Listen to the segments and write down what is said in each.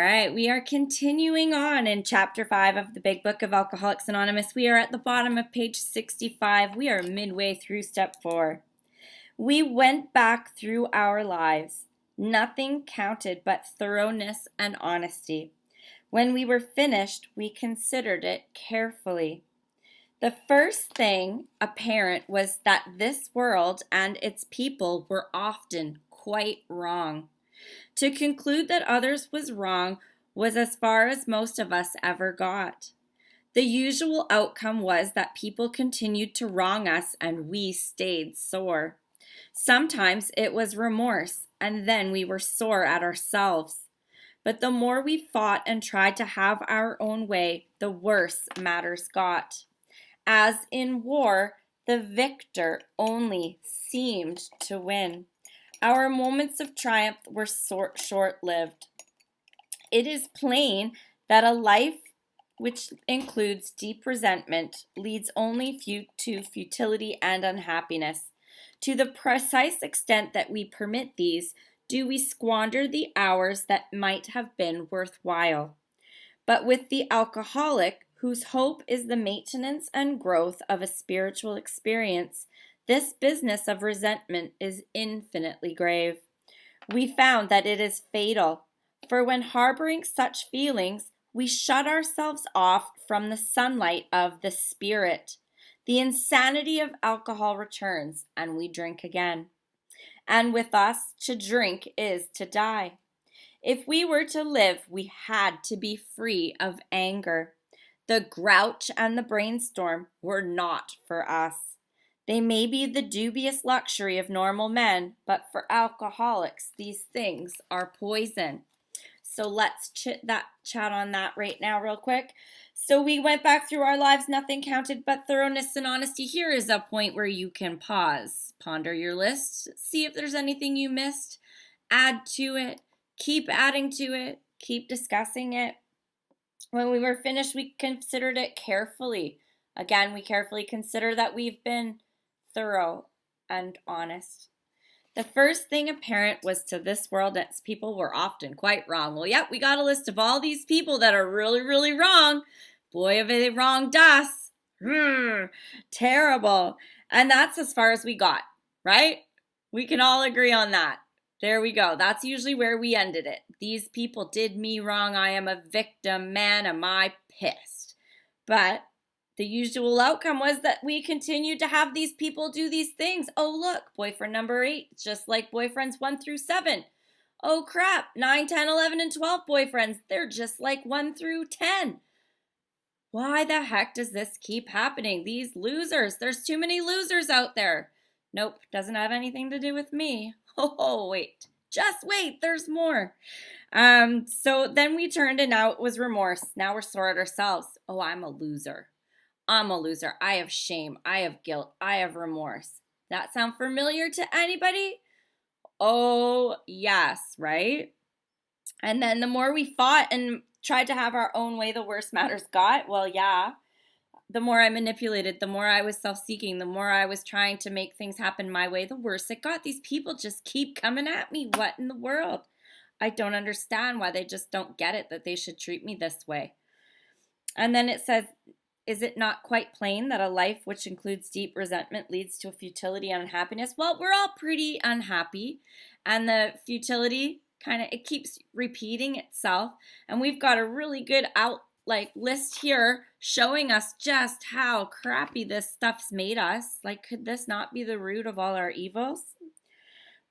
right, we are continuing on in Chapter 5 of the Big Book of Alcoholics Anonymous. We are at the bottom of page 65. We are midway through step 4. We went back through our lives. Nothing counted but thoroughness and honesty. When we were finished, we considered it carefully. The first thing apparent was that this world and its people were often quite wrong. To conclude that others was wrong was as far as most of us ever got. The usual outcome was that people continued to wrong us and we stayed sore. Sometimes it was remorse, and then we were sore at ourselves. But the more we fought and tried to have our own way, the worse matters got. As in war, the victor only seemed to win. Our moments of triumph were short-lived. It is plain that a life which includes deep resentment leads only to futility and unhappiness. To the precise extent that we permit these, do we squander the hours that might have been worthwhile. But with the alcoholic, whose hope is the maintenance and growth of a spiritual experience, this business of resentment is infinitely grave. We found that it is fatal, for when harboring such feelings, we shut ourselves off from the sunlight of the Spirit. The insanity of alcohol returns, and we drink again. And with us, to drink is to die. If we were to live, we had to be free of anger. The grouch and the brainstorm were not for us. They may be the dubious luxury of normal men, but for alcoholics, these things are poison. So let's chat on that right now real quick. So we went back through our lives, nothing counted but thoroughness and honesty. Here is a point where you can pause, ponder your list, see if there's anything you missed, add to it, keep adding to it, keep discussing it. When we were finished, we considered it carefully. Again, we carefully consider that we've been thorough and honest. The first thing apparent was to this world that its people were often quite wrong. Well, yep, we got a list of all these people that are really, really wrong. Boy, have they wronged us. Terrible. And that's as far as we got, right? We can all agree on that. There we go. That's usually where we ended it. These people did me wrong. I am a victim. Man, am I pissed. But the usual outcome was that we continued to have these people do these things. Oh, look, boyfriend number 8, just like boyfriends 1 through 7. Oh, crap, 9, 10, 11, and 12 boyfriends. They're just like 1 through 10. Why the heck does this keep happening? These losers. There's too many losers out there. Nope, doesn't have anything to do with me. Oh, wait. Just wait. There's more. So then we turned and now it was remorse. Now we're sore at ourselves. Oh, I'm a loser. I'm a loser. I have shame. I have guilt. I have remorse. That sound familiar to anybody? Oh, yes, right? And then the more we fought and tried to have our own way, the worse matters got. Well, yeah. The more I manipulated, the more I was self-seeking, the more I was trying to make things happen my way, the worse it got. These people just keep coming at me. What in the world? I don't understand why they just don't get it that they should treat me this way. And then it says, is it not quite plain that a life which includes deep resentment leads to futility and unhappiness? Well, we're all pretty unhappy, and the futility it keeps repeating itself, and we've got a really good list here showing us just how crappy this stuff's made us. Could this not be the root of all our evils?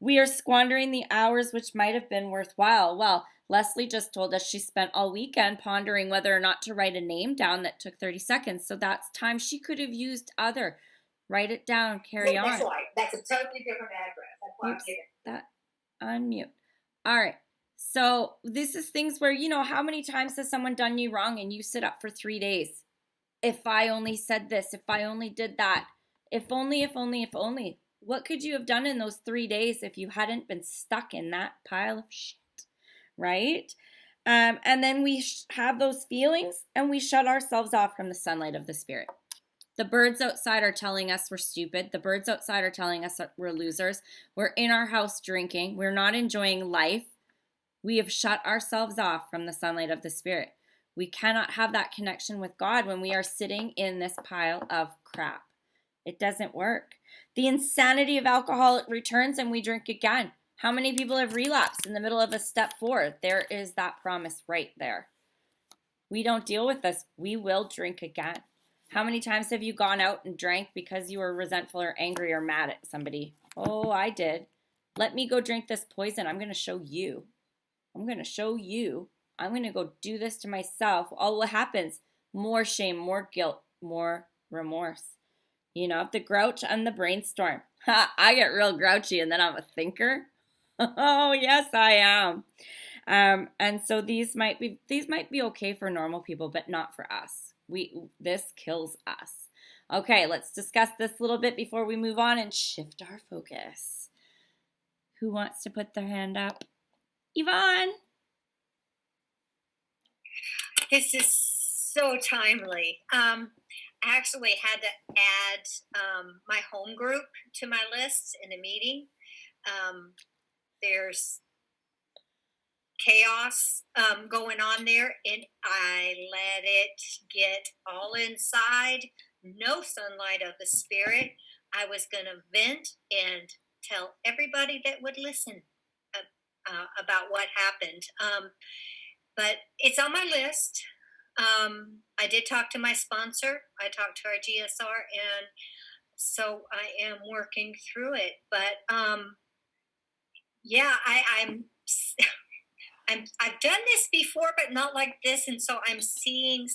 We are squandering the hours which might have been worthwhile. Well, Leslie just told us she spent all weekend pondering whether or not to write a name down that took 30 seconds. So that's time she could have used other. Write it down, carry on. That's right. That's a totally different address. That's why I'm giving that. Unmute. All right. So this is things where, how many times has someone done you wrong and you sit up for 3 days? If I only said this, if I only did that, if only, if only, if only. What could you have done in those 3 days if you hadn't been stuck in that pile of shit, right? And then we have those feelings and we shut ourselves off from the sunlight of the Spirit. The birds outside are telling us we're stupid. The birds outside are telling us that we're losers. We're in our house drinking. We're not enjoying life. We have shut ourselves off from the sunlight of the Spirit. We cannot have that connection with God when we are sitting in this pile of crap. It doesn't work. The insanity of alcohol returns and we drink again. How many people have relapsed in the middle of a step 4? There is that promise right there. We don't deal with this. We will drink again. How many times have you gone out and drank because you were resentful or angry or mad at somebody? Oh, I did. Let me go drink this poison. I'm going to show you. I'm going to show you. I'm going to go do this to myself. All what happens? More shame, more guilt, more remorse. You know, the grouch and the brainstorm. Ha, I get real grouchy and then I'm a thinker. Oh, yes, I am. And so these might be okay for normal people, but not for us. This kills us. Okay, let's discuss this a little bit before we move on and shift our focus. Who wants to put their hand up? Yvonne. This is so timely. I actually had to add my home group to my list in a meeting. There's chaos going on there, and I let it get all inside. No sunlight of the Spirit. I was going to vent and tell everybody that would listen about what happened. But it's on my list. I did talk to my sponsor. I talked to our GSR, and so I am working through it. But yeah, I've done this before, but not like this, and so I'm seeing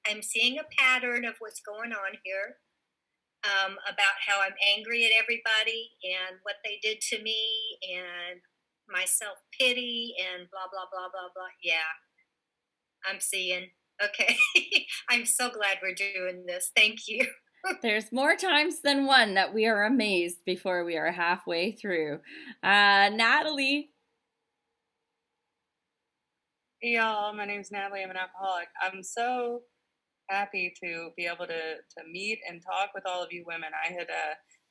a pattern of what's going on here. About how I'm angry at everybody and what they did to me and my self-pity and blah, blah, blah, blah, blah. Yeah, I'm seeing. Okay. I'm so glad we're doing this. Thank you. There's more times than one that we are amazed before we are halfway through. Natalie. Hey y'all, my name's Natalie. I'm an alcoholic. I'm so happy to be able to meet and talk with all of you women. I had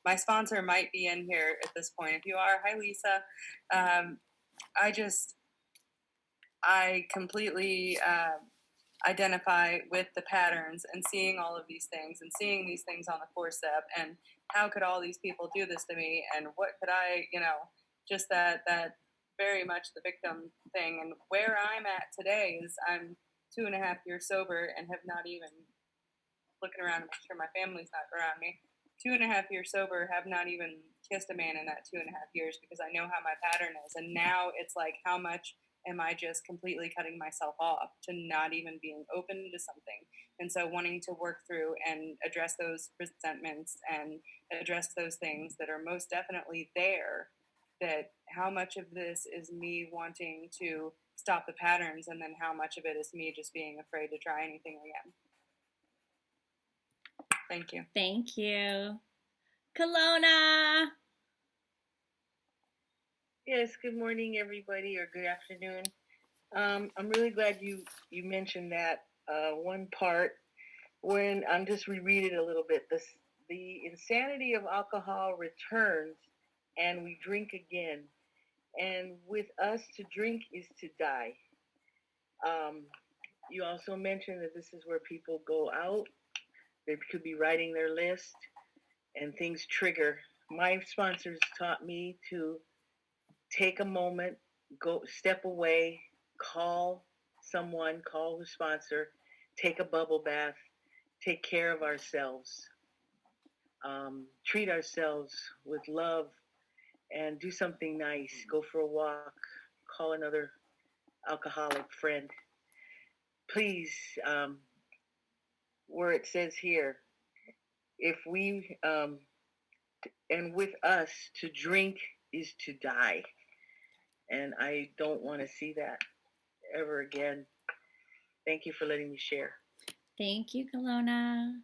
my sponsor might be in here at this point. If you are, hi Lisa. I completely identify with the patterns and seeing all of these things and seeing these things on the 4-step and how could all these people do this to me and what could I, just that very much the victim thing. And where I'm at today is I'm 2.5 years sober and have not even looking around to make sure my family's not around me. 2.5 years sober, have not even kissed a man in that 2.5 years because I know how my pattern is. And now it's like, how much am I just completely cutting myself off to not even being open to something? And so wanting to work through and address those resentments and address those things that are most definitely there, that how much of this is me wanting to stop the patterns and then how much of it is me just being afraid to try anything again. Thank you. Thank you. Kelowna. Yes, good morning, everybody, or good afternoon. I'm really glad you mentioned that one part when I'm just reread it a little bit. The insanity of alcohol returns and we drink again. And with us, to drink is to die. You also mentioned that this is where people go out. They could be writing their list and things trigger. My sponsors taught me to take a moment, go step away, call someone, call the sponsor, take a bubble bath, take care of ourselves, treat ourselves with love, and do something nice. Go for a walk, call another alcoholic friend. Please, where it says here, if we, and with us, to drink is to die. And I don't want to see that ever again. Thank you for letting me share. Thank you, Kelowna.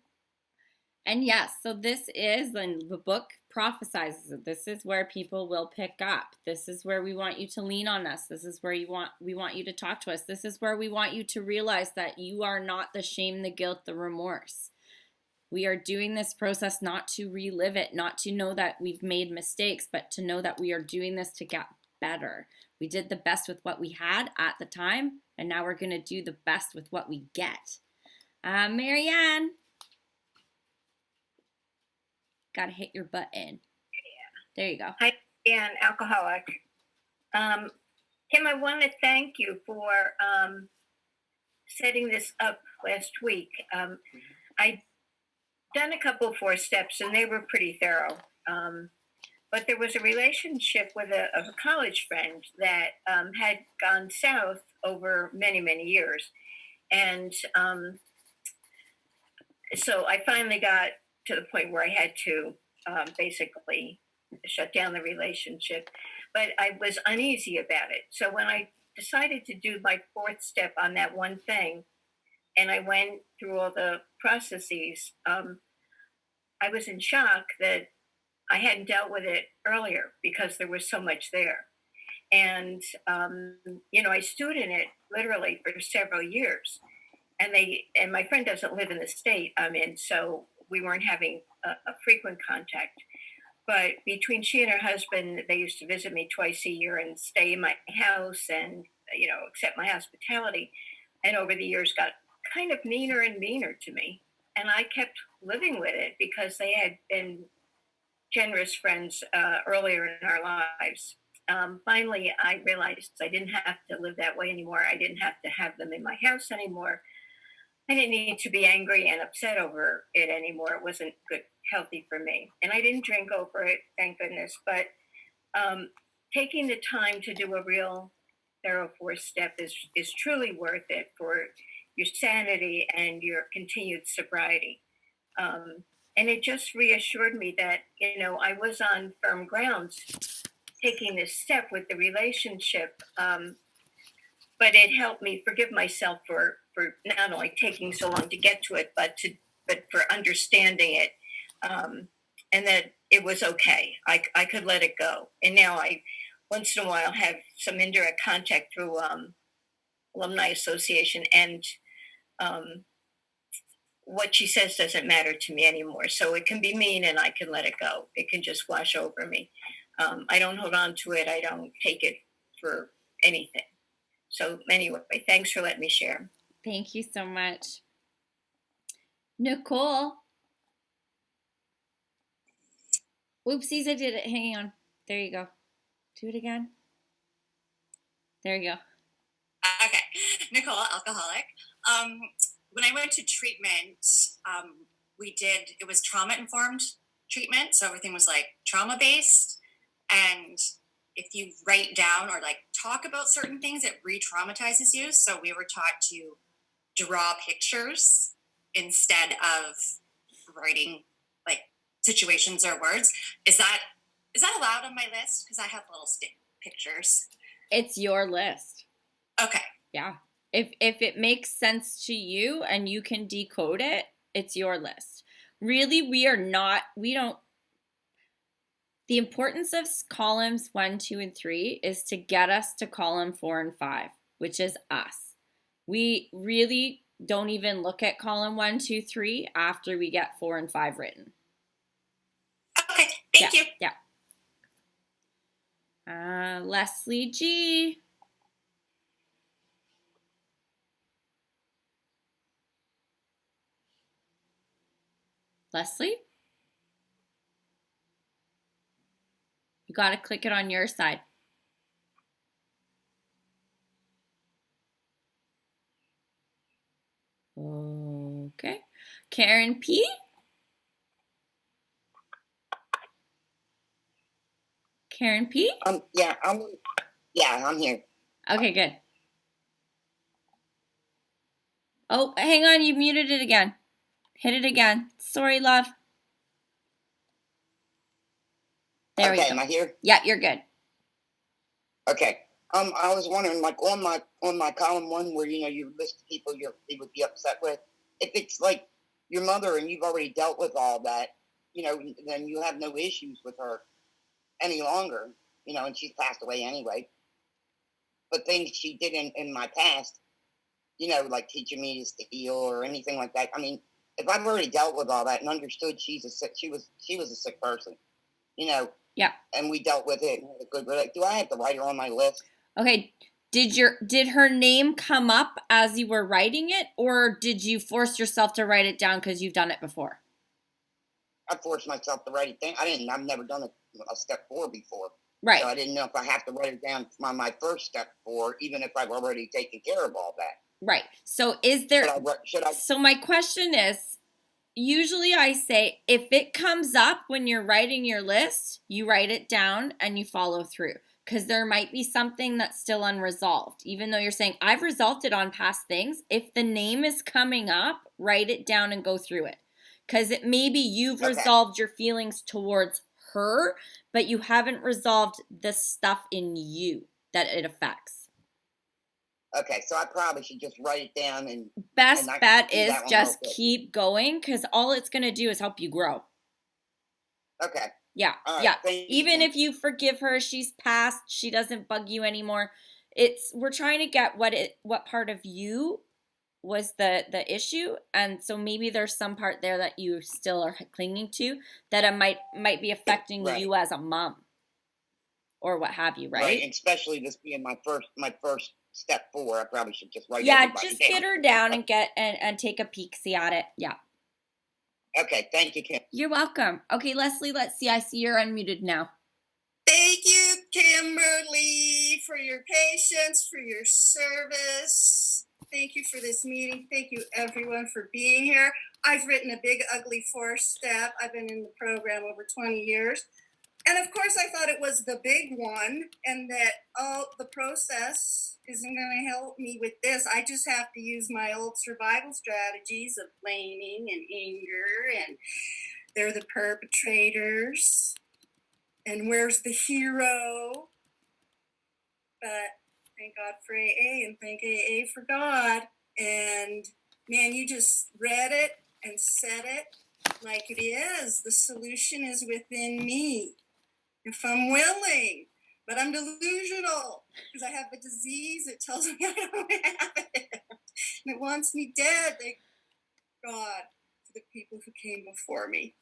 And yes, so this is, and the book prophesizes it. This is where people will pick up. This is where we want you to lean on us. This is where we want you to talk to us. This is where we want you to realize that you are not the shame, the guilt, the remorse. We are doing this process not to relive it, not to know that we've made mistakes, but to know that we are doing this to get better. We did the best with what we had at the time, and now we're going to do the best with what we get. Marianne. Got to hit your button. There you go. Hi, Dan, alcoholic. Kim, I want to thank you for setting this up last week. I done a couple of 4 steps, and they were pretty thorough. But there was a relationship with a college friend that had gone south over many, many years. And so I finally got to the point where I had to basically shut down the relationship. But I was uneasy about it. So when I decided to do my 4th step on that one thing, and I went through all the processes, I was in shock that I hadn't dealt with it earlier because there was so much there. And, I stewed in it literally for several years. And my friend doesn't live in the state I'm in, so we weren't having a frequent contact. But between she and her husband, they used to visit me twice a year and stay in my house and, accept my hospitality. And over the years got kind of meaner and meaner to me. And I kept living with it because they had been generous friends earlier in our lives. Finally, I realized I didn't have to live that way anymore. I didn't have to have them in my house anymore. I didn't need to be angry and upset over it anymore. It wasn't healthy for me. And I didn't drink over it, thank goodness. But taking the time to do a real thorough 4th step is truly worth it for your sanity and your continued sobriety. And it just reassured me that, I was on firm grounds taking this step with the relationship. But it helped me forgive myself for not only taking so long to get to it, but for understanding it, and that it was okay. I could let it go. And now I, once in a while, have some indirect contact through Alumni Association, and what she says doesn't matter to me anymore. So it can be mean, and I can let it go. It can just wash over me. I don't hold on to it. I don't take it for anything. So anyway, thanks for letting me share. Thank you so much. Nicole. Oopsies, I did it. Hang on. There you go. Do it again. There you go. Okay. Nicole, alcoholic. When I went to treatment, it was trauma-informed treatment. So everything was like trauma-based. And if you write down or talk about certain things, it re-traumatizes you. So we were taught to draw pictures instead of writing situations or words. Is that allowed on my list? Because I have little pictures. It's your list. Okay. Yeah. If it makes sense to you and you can decode it, it's your list. Really, the importance of columns 1, 2, and 3 is to get us to column 4 and 5, which is us. We really don't even look at column 1, 2, 3 after we get 4 and 5 written. Okay, thank you. Yeah. Leslie G. Leslie? You got to click it on your side. Okay. Karen P. Karen P. Yeah, I'm here. Okay, good. Oh, hang on, you muted it again. Hit it again. Sorry, love. There we go. Am I here? Yeah, you're good. Okay. I was wondering, on my column 1, where you list people you would be upset with, if it's like your mother and you've already dealt with all that, then you have no issues with her any longer, and she's passed away anyway. But things she did in my past, like teaching me to steal or anything like that. I mean, if I've already dealt with all that and understood she was a sick person, Yeah. and we dealt with it and had a good. Do I have to write her on my list? Okay. Did her name come up as you were writing it, or did you force yourself to write it down because you've done it before? I forced myself to write it down. I've never done a step 4 before. Right. So I didn't know if I have to write it down on my first step 4, even if I've already taken care of all that. Right. So is there, Should I? so my question is, usually I say if it comes up when you're writing your list, you write it down and you follow through. Because there might be something that's still unresolved. Even though you're saying, I've resolved it on past things, if the name is coming up, write it down and go through it. Because it maybe you've Okay. resolved your feelings towards her, but you haven't resolved the stuff in you that it affects. Okay, so I probably should just write it down and Best I bet do is that one just real quick. keep going, because all it's going to do is help you grow. Okay. Yeah, All right, yeah. thank you. Even if you forgive her, she's passed, she doesn't bug you anymore. We're trying to get what part of you was the issue, and so maybe there's some part there that you still are clinging to that it might be affecting Right. you as a mom or what have you, right? and especially this being my first step 4, I probably should just write Yeah, everybody just down. get her down and and take a peek, see at it. Yeah. Okay, thank you, Kim. You're welcome. Okay, Leslie, let's see. I see you're unmuted now. Thank you, Kimberly, for your patience, for your service. Thank you for this meeting. Thank you, everyone, for being here. I've written a big, ugly 4-step. I've been in the program over 20 years. And of course, I thought it was the big one and that, the process isn't going to help me with this. I just have to use my old survival strategies of blaming and anger, and they're the perpetrators. And where's the hero? But thank God for AA and thank AA for God. And man, you just read it and said it like it is. The solution is within me. If I'm willing, but I'm delusional because I have a disease that tells me I don't have it. And it wants me dead. Thank God for the people who came before me.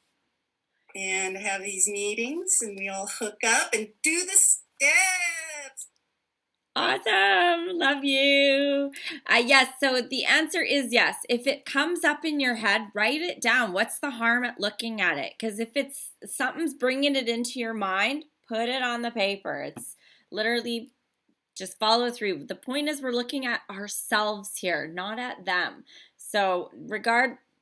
And have these meetings and we all hook up and do the steps. Awesome. Love you. Yes. So the answer is yes. If it comes up in your head, write it down. What's the harm at looking at it? Because if it's something's bringing it into your mind, put it on the paper. It's literally just follow through. The point is we're looking at ourselves here, not at them. So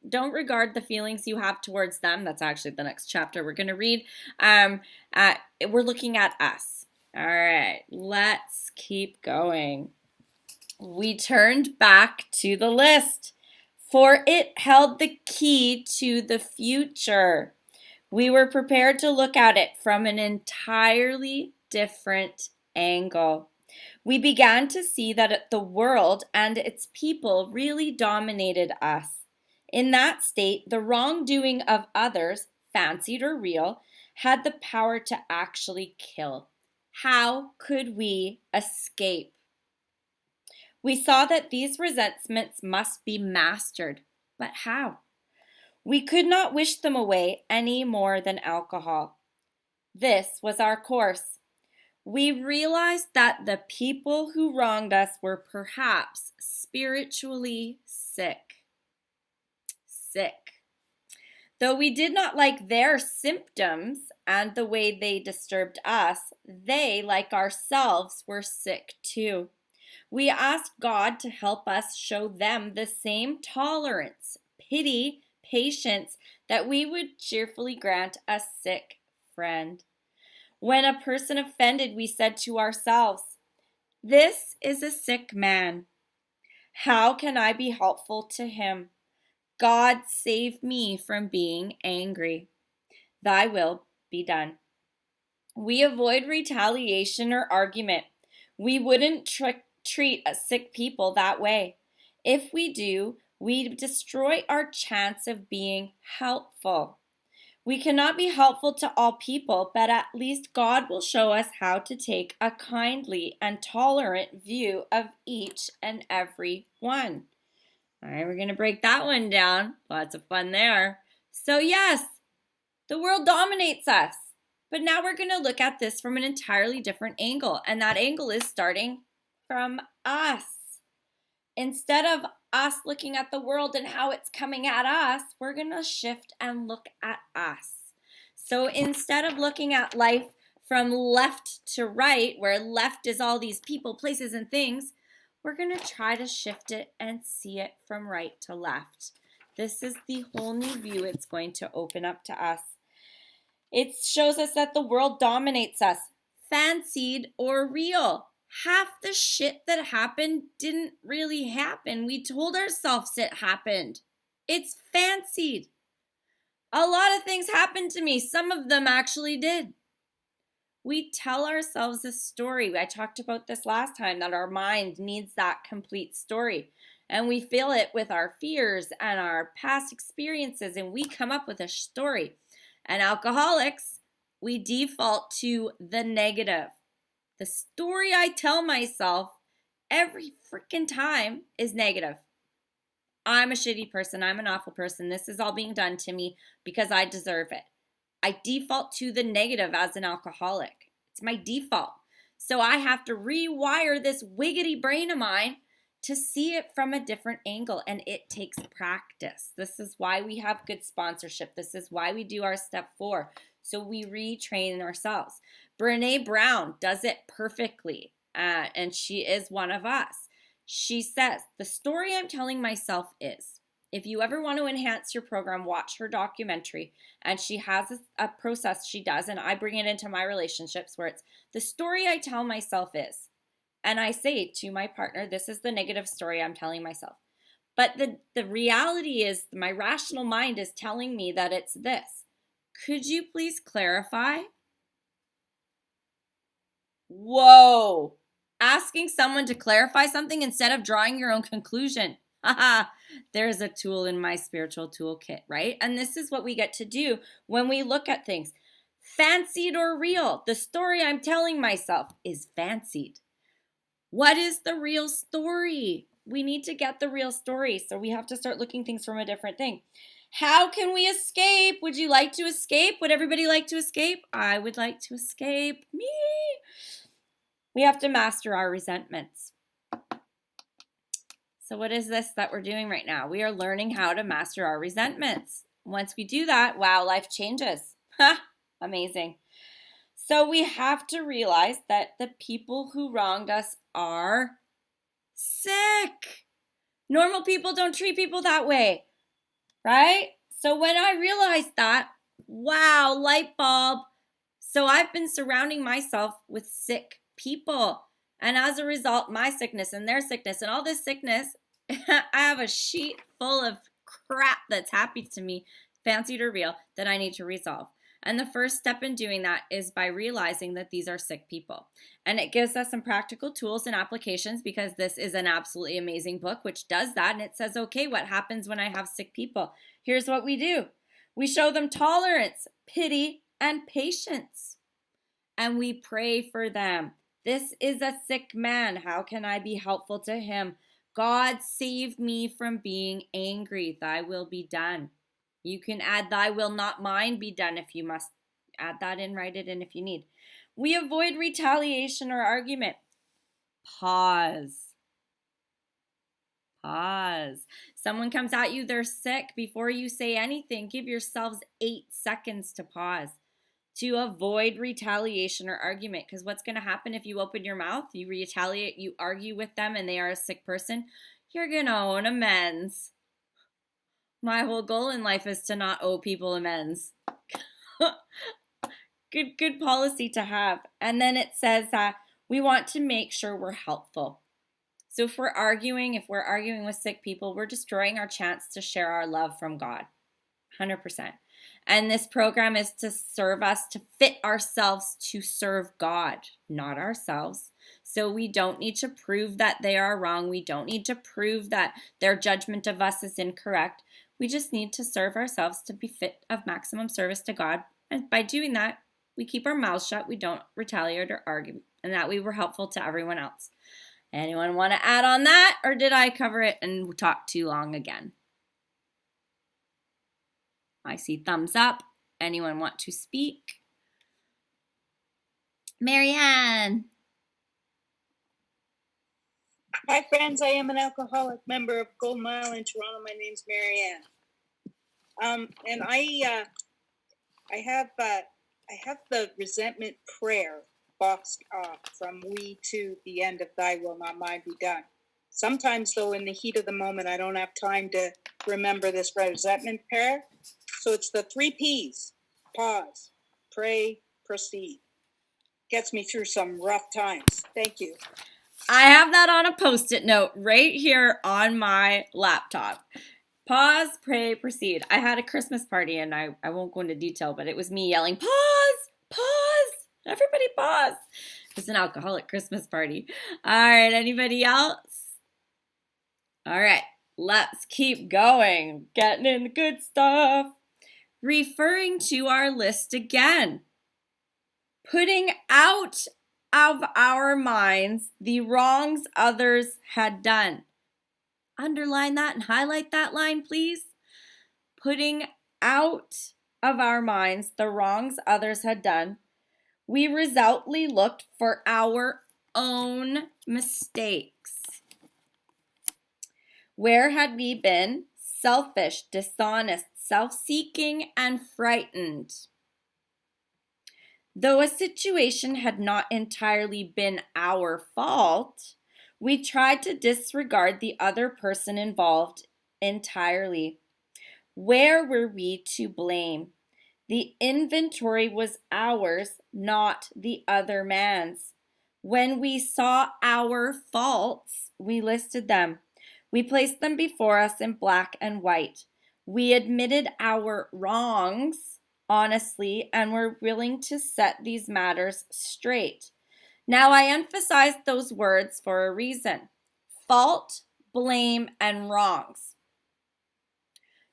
don't regard the feelings you have towards them. That's actually the next chapter we're going to read. We're looking at us. All right, let's keep going. We turned back to the list, for it held the key to the future. We were prepared to look at it from an entirely different angle. We began to see that the world and its people really dominated us. In that state, the wrongdoing of others, fancied or real, had the power to actually kill. How could we escape? We saw that these resentments must be mastered, but how? We could not wish them away any more than alcohol. This was our course. We realized that the people who wronged us were perhaps spiritually sick. Though we did not like their symptoms and the way they disturbed us, they, like ourselves, were sick too. We asked God to help us show them the same tolerance, pity, patience that we would cheerfully grant a sick friend. When a person offended, we said to ourselves, "This is a sick man. How can I be helpful to him? God, save me from being angry. Thy will be done." We avoid retaliation or argument. We wouldn't treat a sick people that way. If we do, we destroy our chance of being helpful. We cannot be helpful to all people, but at least God will show us how to take a kindly and tolerant view of each and every one. All right, we're going to break that one down. Lots of fun there. So yes, the world dominates us. But now we're going to look at this from an entirely different angle, and that angle is starting from us. Instead of us looking at the world and how it's coming at us, we're going to shift and look at us. So instead of looking at life from left to right, where left is all these people, places, and things, we're going to try to shift it and see it from right to left. This is the whole new view it's going to open up to us. It shows us that the world dominates us, fancied or real. Half the shit that happened didn't really happen. We told ourselves it happened. It's fancied. A lot of things happened to me. Some of them actually did. We tell ourselves a story. I talked about this last time, that our mind needs that complete story. And we fill it with our fears and our past experiences, and we come up with a story. And alcoholics, we default to the negative. The story I tell myself every freaking time is negative. I'm a shitty person. I'm an awful person. This is all being done to me because I deserve it. I default to the negative as an alcoholic. It's my default. So I have to rewire this wiggity brain of mine to see it from a different angle, and it takes practice. This is why we have good sponsorship. This is why we do our step 4. So we retrain ourselves. Brené Brown does it perfectly, and she is one of us. She says, the story I'm telling myself is, if you ever want to enhance your program, watch her documentary. And she has a process she does, and I bring it into my relationships where it's, the story I tell myself is, and I say to my partner, this is the negative story I'm telling myself. But the reality is, my rational mind is telling me that it's this. Could you please clarify? Whoa. Asking someone to clarify something instead of drawing your own conclusion. Haha, there's a tool in my spiritual toolkit, right? And this is what we get to do when we look at things. Fancied or real? The story I'm telling myself is fancied. What is the real story? We need to get the real story, so we have to start looking things from a different thing. How can we escape? Would you like to escape? Would everybody like to escape? I would like to escape. Me. We have to master our resentments. So what is this that we're doing right now? We are learning how to master our resentments. Once we do that, wow, life changes. Ha! Amazing. So we have to realize that the people who wronged us are sick. Normal people don't treat people that way, right? So when I realized that, wow, light bulb. So I've been surrounding myself with sick people. And as a result, my sickness and their sickness and all this sickness, I have a sheet full of crap that's happened to me, fancied or real, that I need to resolve. And the first step in doing that is by realizing that these are sick people. And it gives us some practical tools and applications, because this is an absolutely amazing book which does that. And it says, okay, what happens when I have sick people? Here's what we do. We show them tolerance, pity, and patience. And we pray for them. This is a sick man. How can I be helpful to him? God, save me from being angry. Thy will be done. You can add, thy will not mine be done if you must. Add that in, write it in if you need. We avoid retaliation or argument. Pause. Pause. Someone comes at you, they're sick. Before you say anything, give yourselves 8 seconds to pause. To avoid retaliation or argument. Because what's going to happen if you open your mouth, you retaliate, you argue with them, and they are a sick person, you're going to owe an amends. My whole goal in life is to not owe people amends. Good policy to have. And then it says that we want to make sure we're helpful. So if we're arguing with sick people, we're destroying our chance to share our love from God. 100%. And this program is to serve us, to fit ourselves to serve God, not ourselves. So we don't need to prove that they are wrong. We don't need to prove that their judgment of us is incorrect. We just need to serve ourselves to be fit of maximum service to God. And by doing that, we keep our mouths shut. We don't retaliate or argue, and that we were helpful to everyone else. Anyone want to add on that, or did I cover it and talk too long again? I see thumbs up. Anyone want to speak? Marianne. Hi, friends. I am an alcoholic member of Gold Mile in Toronto. My name's Marianne. And I have the resentment prayer boxed off from we to the end of Thy will not mine be done. Sometimes, though, in the heat of the moment, I don't have time to remember this resentment prayer. So it's the 3 P's: pause, pray, proceed. Gets me through some rough times. Thank you. I have that on a Post-it note right here on my laptop. Pause, pray, proceed. I had a Christmas party, and I won't go into detail, but it was me yelling, pause, pause, everybody pause. It was an alcoholic Christmas party. All right, anybody else? All right, let's keep going. Getting in the good stuff. Referring to our list again. Putting out of our minds the wrongs others had done. Underline that and highlight that line, please. Putting out of our minds the wrongs others had done, we resolutely looked for our own mistakes. Where had we been? Selfish, dishonest, self-seeking, and frightened. Though a situation had not entirely been our fault, we tried to disregard the other person involved entirely. Where were we to blame? The inventory was ours, not the other man's. When we saw our faults, we listed them. We placed them before us in black and white. We admitted our wrongs honestly and were willing to set these matters straight. Now, I emphasize those words for a reason: fault, blame, and wrongs.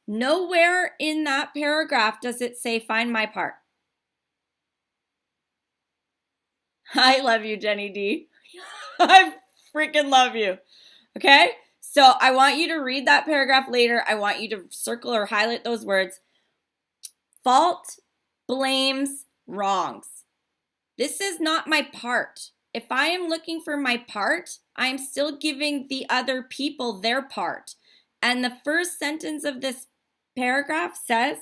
Nowhere in that paragraph does it say, find my part. I love you, Jenny D. I freaking love you. Okay? So I want you to read that paragraph later. I want you to circle or highlight those words. Fault, blames, wrongs. This is not my part. If I am looking for my part, I am still giving the other people their part. And the first sentence of this paragraph says,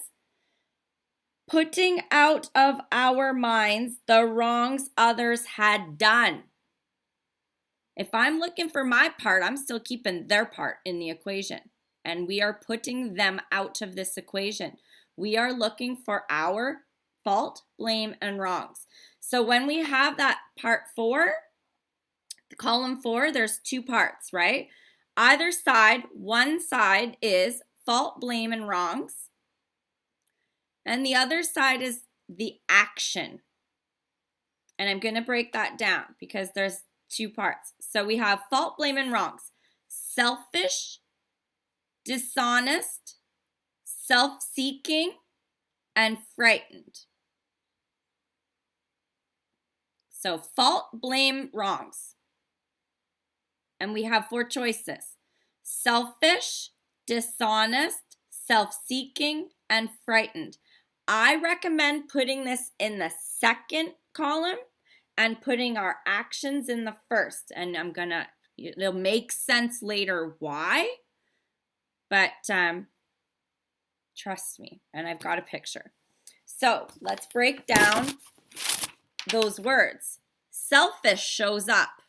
putting out of our minds the wrongs others had done. If I'm looking for my part, I'm still keeping their part in the equation. And we are putting them out of this equation. We are looking for our fault, blame, and wrongs. So when we have that part 4, the column 4, there's 2 parts, right? Either side, one side is fault, blame, and wrongs. And the other side is the action. And I'm going to break that down because there's 2 parts. So we have fault, blame, and wrongs. Selfish, dishonest, self-seeking, and frightened. So fault, blame, wrongs. And we have 4 choices: selfish, dishonest, self-seeking, and frightened. I recommend putting this in the second column and putting our actions in the first. And it'll make sense later why, but trust me, and I've got a picture. So let's break down those words. Selfish shows up.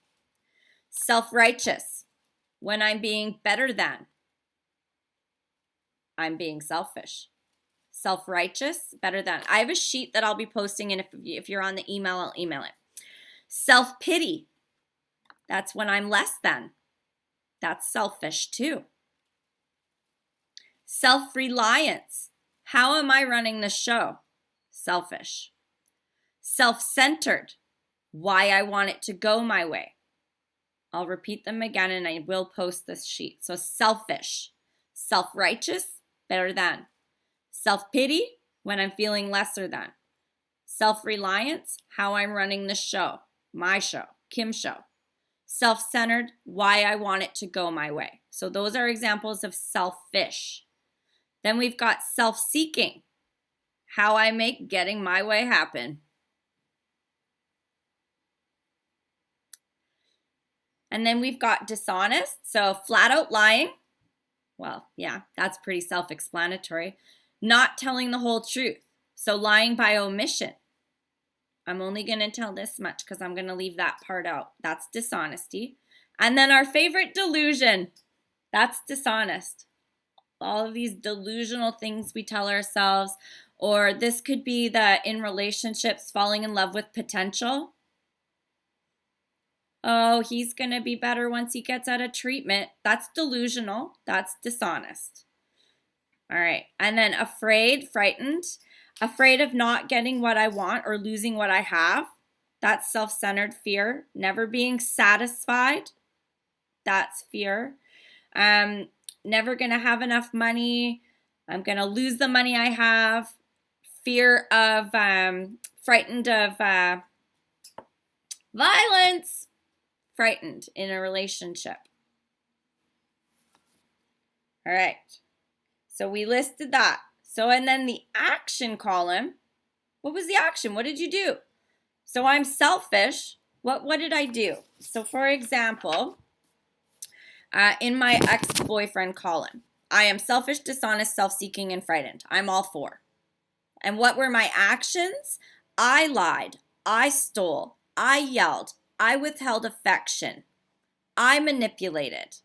Self-righteous, when I'm being better than, I'm being selfish. Self-righteous, better than. I have a sheet that I'll be posting, and if you're on the email, I'll email it. Self-pity, that's when I'm less than. That's selfish too. Self-reliance, how am I running the show? Selfish. Self-centered, why I want it to go my way. I'll repeat them again, and I will post this sheet. So selfish, self-righteous, better than. Self-pity, when I'm feeling lesser than. Self-reliance, how I'm running the show, my show, Kim's show. Self-centered, why I want it to go my way. So those are examples of selfish. Then we've got self-seeking, how I make getting my way happen. And then we've got dishonest, so flat out lying. Well, yeah, that's pretty self-explanatory. Not telling the whole truth, so lying by omission. I'm only going to tell this much because I'm going to leave that part out. That's dishonesty. And then our favorite, delusion. That's dishonest. All of these delusional things we tell ourselves, or this could be that in relationships, falling in love with potential. Oh, he's going to be better once he gets out of treatment. That's delusional. That's dishonest. All right. And then afraid, frightened, afraid of not getting what I want or losing what I have. That's self-centered fear. Never being satisfied. That's fear. Never going to have enough money. I'm going to lose the money I have. Fear of, frightened of violence. Frightened in a relationship. All right. So we listed that. So, and then the action column. What was the action? What did you do? So I'm selfish. What did I do? So for example, in my ex-boyfriend column, I am selfish, dishonest, self-seeking, and frightened. I'm all four. And what were my actions? I lied. I stole. I yelled. I withheld affection. I manipulated.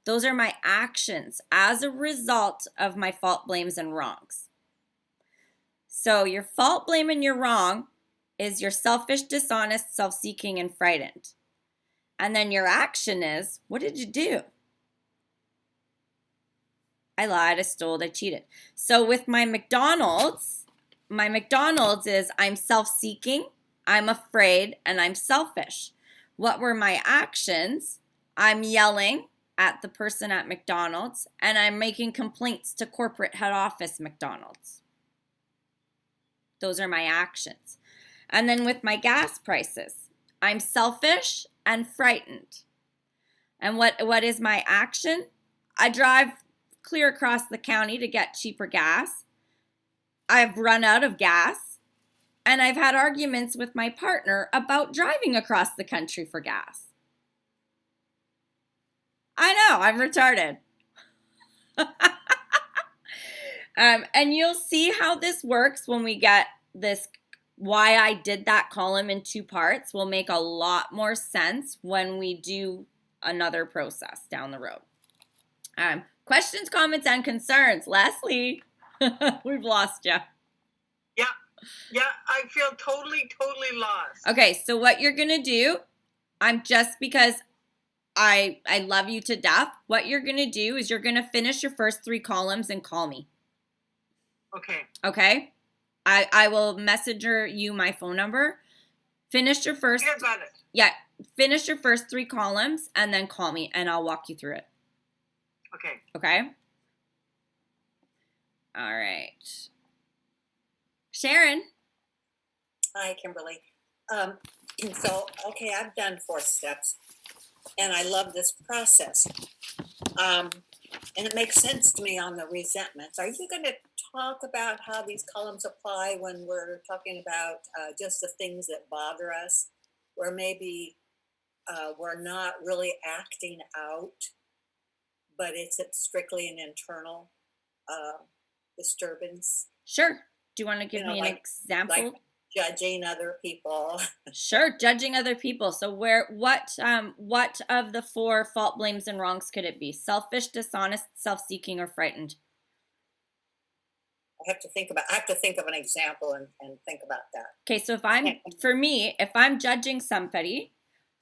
Those are my actions as a result of my fault, blames, and wrongs. So your fault, blame, and your wrong is you're selfish, dishonest, self-seeking, and frightened. And then your action is, what did you do? I lied, I stole, I cheated. So with my McDonald's is I'm self-seeking, I'm afraid, and I'm selfish. What were my actions? I'm yelling at the person at McDonald's, and I'm making complaints to corporate head office McDonald's. Those are my actions. And then with my gas prices, I'm selfish and frightened. And what is my action? I drive clear across the county to get cheaper gas. I've run out of gas, and I've had arguments with my partner about driving across the country for gas. I know, I'm retarded. And you'll see how this works when we get this, why I did that column in two parts will make a lot more sense when we do another process down the road. Questions, comments, and concerns. Leslie, we've lost you. Yeah, I feel totally lost. Okay, so what you're going to do, because I love you to death, what you're going to do is you're going to finish your first three columns and call me. Okay. Okay? I will message you my phone number. Finish your first. I got it. Yeah, finish your first three columns and then call me and I'll walk you through it. Okay. Okay? All right. Sharon. Hi, Kimberly. Okay, I've done 4 steps, and I love this process. And it makes sense to me on the resentments. Are you going to talk about how these columns apply when we're talking about just the things that bother us, where maybe we're not really acting out, but it's strictly an internal disturbance? Sure. Do you want to give me an example? Like judging other people. Sure, judging other people. So what of the 4 fault, blames, and wrongs could it be? Selfish, dishonest, self-seeking, or frightened? I have to think of an example and think about that. Okay, so if I'm judging somebody,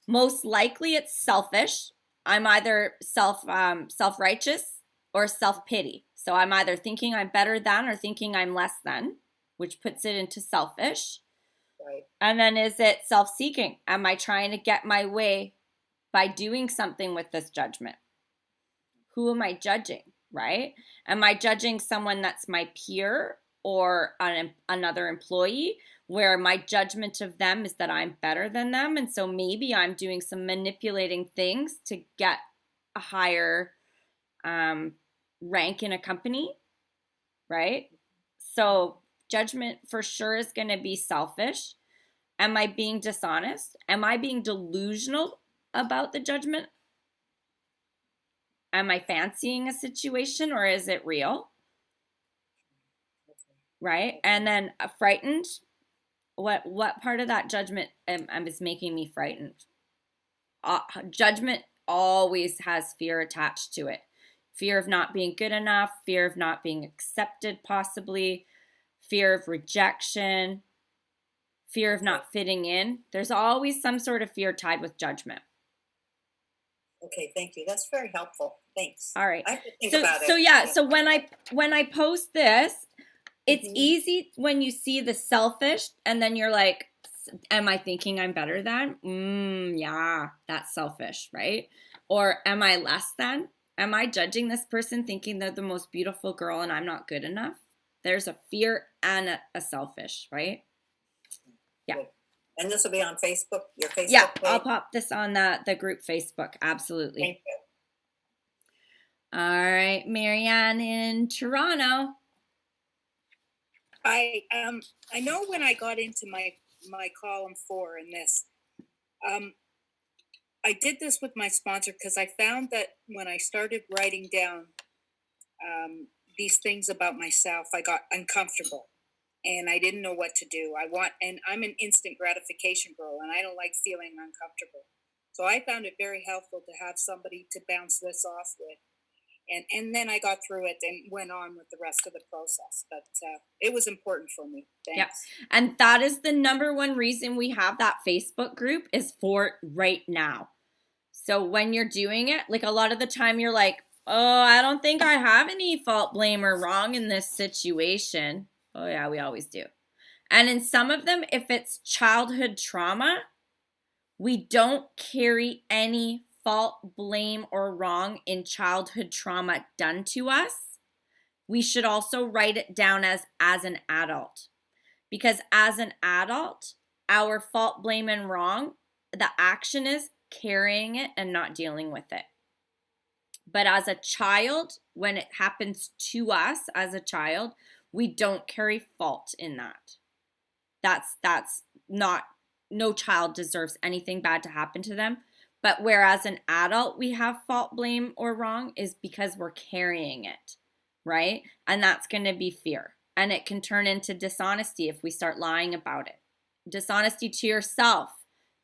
most likely it's selfish. I'm either self-righteous or self-pity. So I'm either thinking I'm better than or thinking I'm less than, which puts it into selfish. Right. And then is it self-seeking? Am I trying to get my way by doing something with this judgment? Who am I judging, right? Am I judging someone that's my peer or another employee where my judgment of them is that I'm better than them? And so maybe I'm doing some manipulating things to get a higher rank in a company, right? So judgment for sure is going to be selfish. Am I being dishonest? Am I being delusional about the judgment? Am I fancying a situation or is it real? Right? And then frightened. What part of that judgment is making me frightened? Judgment always has fear attached to it. Fear of not being good enough, fear of not being accepted possibly, fear of rejection, fear of not fitting in. There's always some sort of fear tied with judgment. Okay, thank you. That's very helpful. Thanks. All right. I have to think So about it. so yeah, so when I post this, it's Mhm. easy when you see the selfish and then you're like, am I thinking I'm better than? Yeah, that's selfish, right? Or am I less than? Am I judging this person thinking they're the most beautiful girl and I'm not good enough? There's a fear and a selfish, right? Yeah. Good. And this will be on Facebook, your Facebook Yeah, page? I'll pop this on the group Facebook. Absolutely. Thank you. All right, Marianne in Toronto. I know when I got into my column 4 in this, I did this with my sponsor because I found that when I started writing down these things about myself, I got uncomfortable and I didn't know what to do. And I'm an instant gratification girl and I don't like feeling uncomfortable. So I found it very helpful to have somebody to bounce this off with. And then I got through it and went on with the rest of the process. But it was important for me. Thanks. Yeah. And that is the number one reason we have that Facebook group is for right now. So when you're doing it, like a lot of the time you're like, oh, I don't think I have any fault, blame, or wrong in this situation. Oh, yeah, we always do. And in some of them, if it's childhood trauma, we don't carry any fault, blame, or wrong in childhood trauma done to us. We should also write it down as an adult. Because as an adult, our fault, blame, and wrong, the action is carrying it and not dealing with it. But as a child, when it happens to us as a child, we don't carry fault in that. That's not, no child deserves anything bad to happen to them. But whereas an adult, we have fault, blame, or wrong is because we're carrying it, right? And that's going to be fear. And it can turn into dishonesty if we start lying about it. Dishonesty to yourself,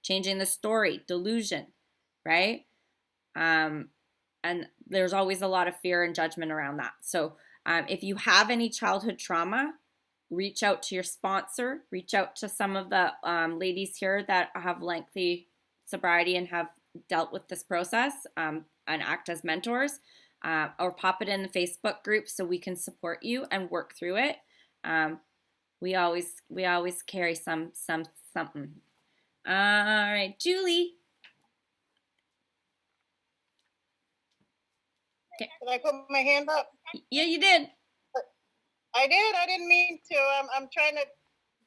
changing the story, delusion, right? And there's always a lot of fear and judgment around that. So if you have any childhood trauma, reach out to your sponsor, reach out to some of the ladies here that have lengthy sobriety and have dealt with this process and act as mentors, or pop it in the Facebook group so we can support you and work through it. We always carry something. All right, Julie. Did I put my hand up? Yeah, you did. I did. I didn't mean to. I'm trying to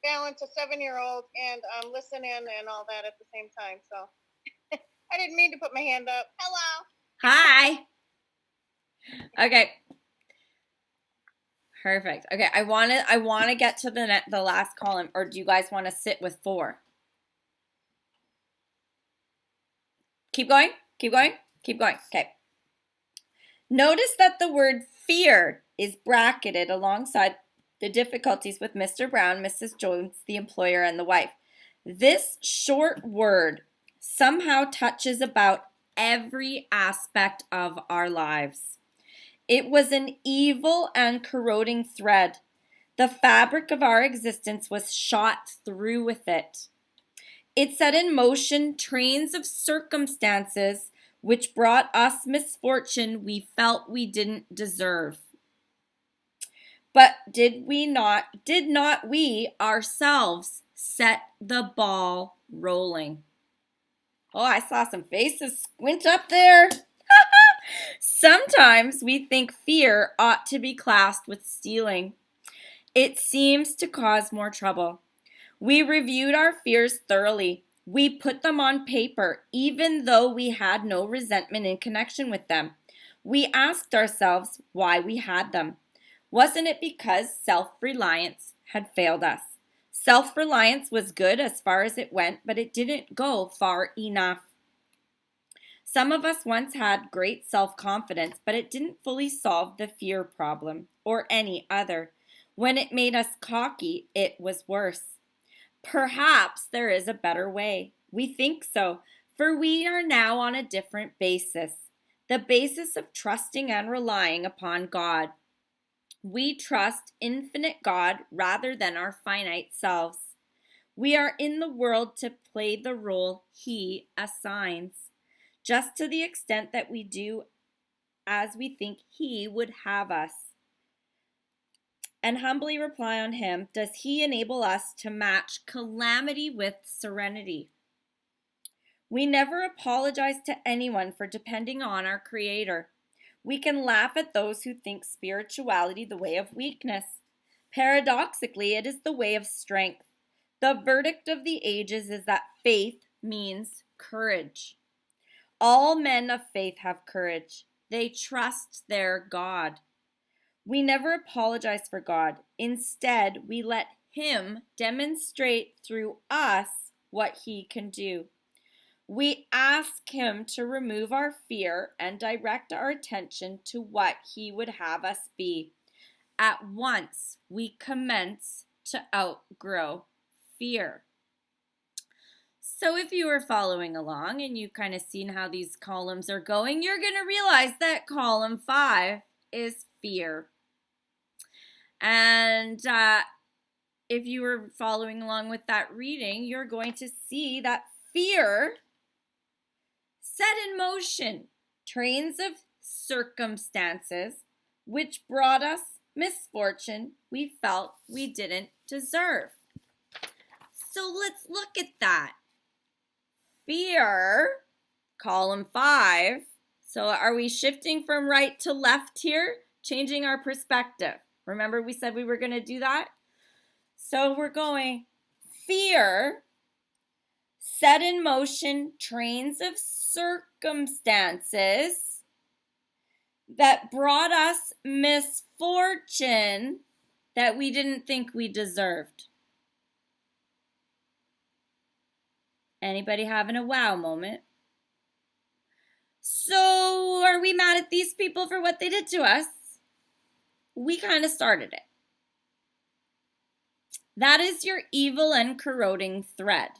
balance a 7-year-old and listen in and all that at the same time. So I didn't mean to put my hand up. Hello. Hi. Okay. Perfect. Okay, I want to get to the last column, or do you guys want to sit with 4? Keep going. Keep going. Keep going. Okay. Notice that the word fear is bracketed alongside the difficulties with Mr. Brown, Mrs. Jones, the employer, and the wife. This short word somehow touches about every aspect of our lives. It was an evil and corroding thread. The fabric of our existence was shot through with it. It set in motion trains of circumstances which brought us misfortune we felt we didn't deserve. But did not we ourselves set the ball rolling? Oh, I saw some faces squint up there. Sometimes we think fear ought to be classed with stealing. It seems to cause more trouble. We reviewed our fears thoroughly. We put them on paper, even though we had no resentment in connection with them. We asked ourselves why we had them. Wasn't it because self-reliance had failed us? Self-reliance was good as far as it went, but it didn't go far enough. Some of us once had great self-confidence, but it didn't fully solve the fear problem or any other. When it made us cocky, it was worse. Perhaps there is a better way. We think so, for we are now on a different basis, the basis of trusting and relying upon God. We trust infinite God rather than our finite selves. We are in the world to play the role He assigns, just to the extent that we do as we think He would have us. And humbly rely on Him, does He enable us to match calamity with serenity? We never apologize to anyone for depending on our Creator. We can laugh at those who think spirituality the way of weakness. Paradoxically, it is the way of strength. The verdict of the ages is that faith means courage. All men of faith have courage. They trust their God. We never apologize for God. Instead, we let Him demonstrate through us what He can do. We ask Him to remove our fear and direct our attention to what He would have us be. At once, we commence to outgrow fear. So if you were following along and you've kind of seen how these columns are going, you're going to realize that column 5 is fear. And if you were following along with that reading, you're going to see that fear set in motion trains of circumstances which brought us misfortune we felt we didn't deserve. So let's look at that. Fear, column 5. So are we shifting from right to left here? Changing our perspective. Remember we said we were going to do that? So we're going fear set in motion trains of circumstances that brought us misfortune that we didn't think we deserved. Anybody having a wow moment? So are we mad at these people for what they did to us? We kind of started it. That is your evil and corroding thread.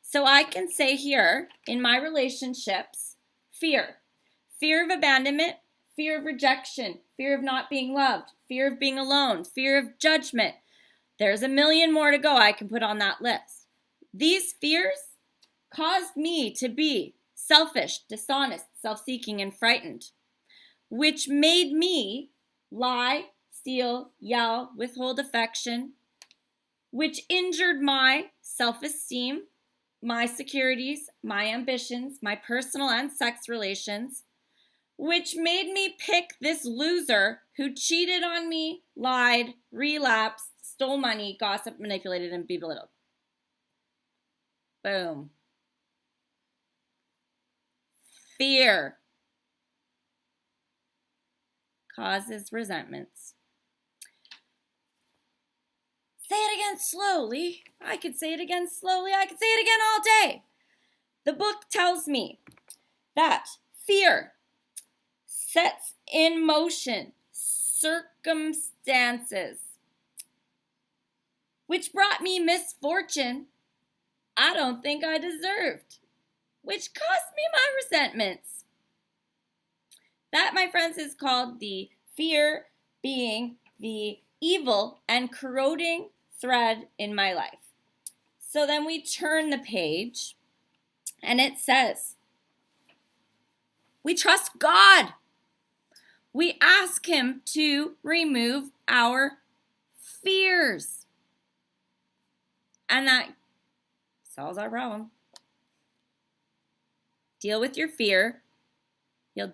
So I can say here, in my relationships, fear. Fear of abandonment, fear of rejection, fear of not being loved, fear of being alone, fear of judgment. There's a million more to go I can put on that list. These fears caused me to be selfish, dishonest, self-seeking, and frightened, which made me lie, steal, yell, withhold affection, which injured my self-esteem, my securities, my ambitions, my personal and sex relations, which made me pick this loser who cheated on me, lied, relapsed, stole money, gossiped, manipulated, and belittled. Boom. Fear causes resentments. Say it again slowly. I could say it again slowly. I could say it again all day. The book tells me that fear sets in motion circumstances which brought me misfortune I don't think I deserved, which cost me my resentments. That, my friends, is called the fear being the evil and corroding thread in my life. So then we turn the page and it says, we trust God. We ask Him to remove our fears. And that solves our problem. Deal with your fear. You'll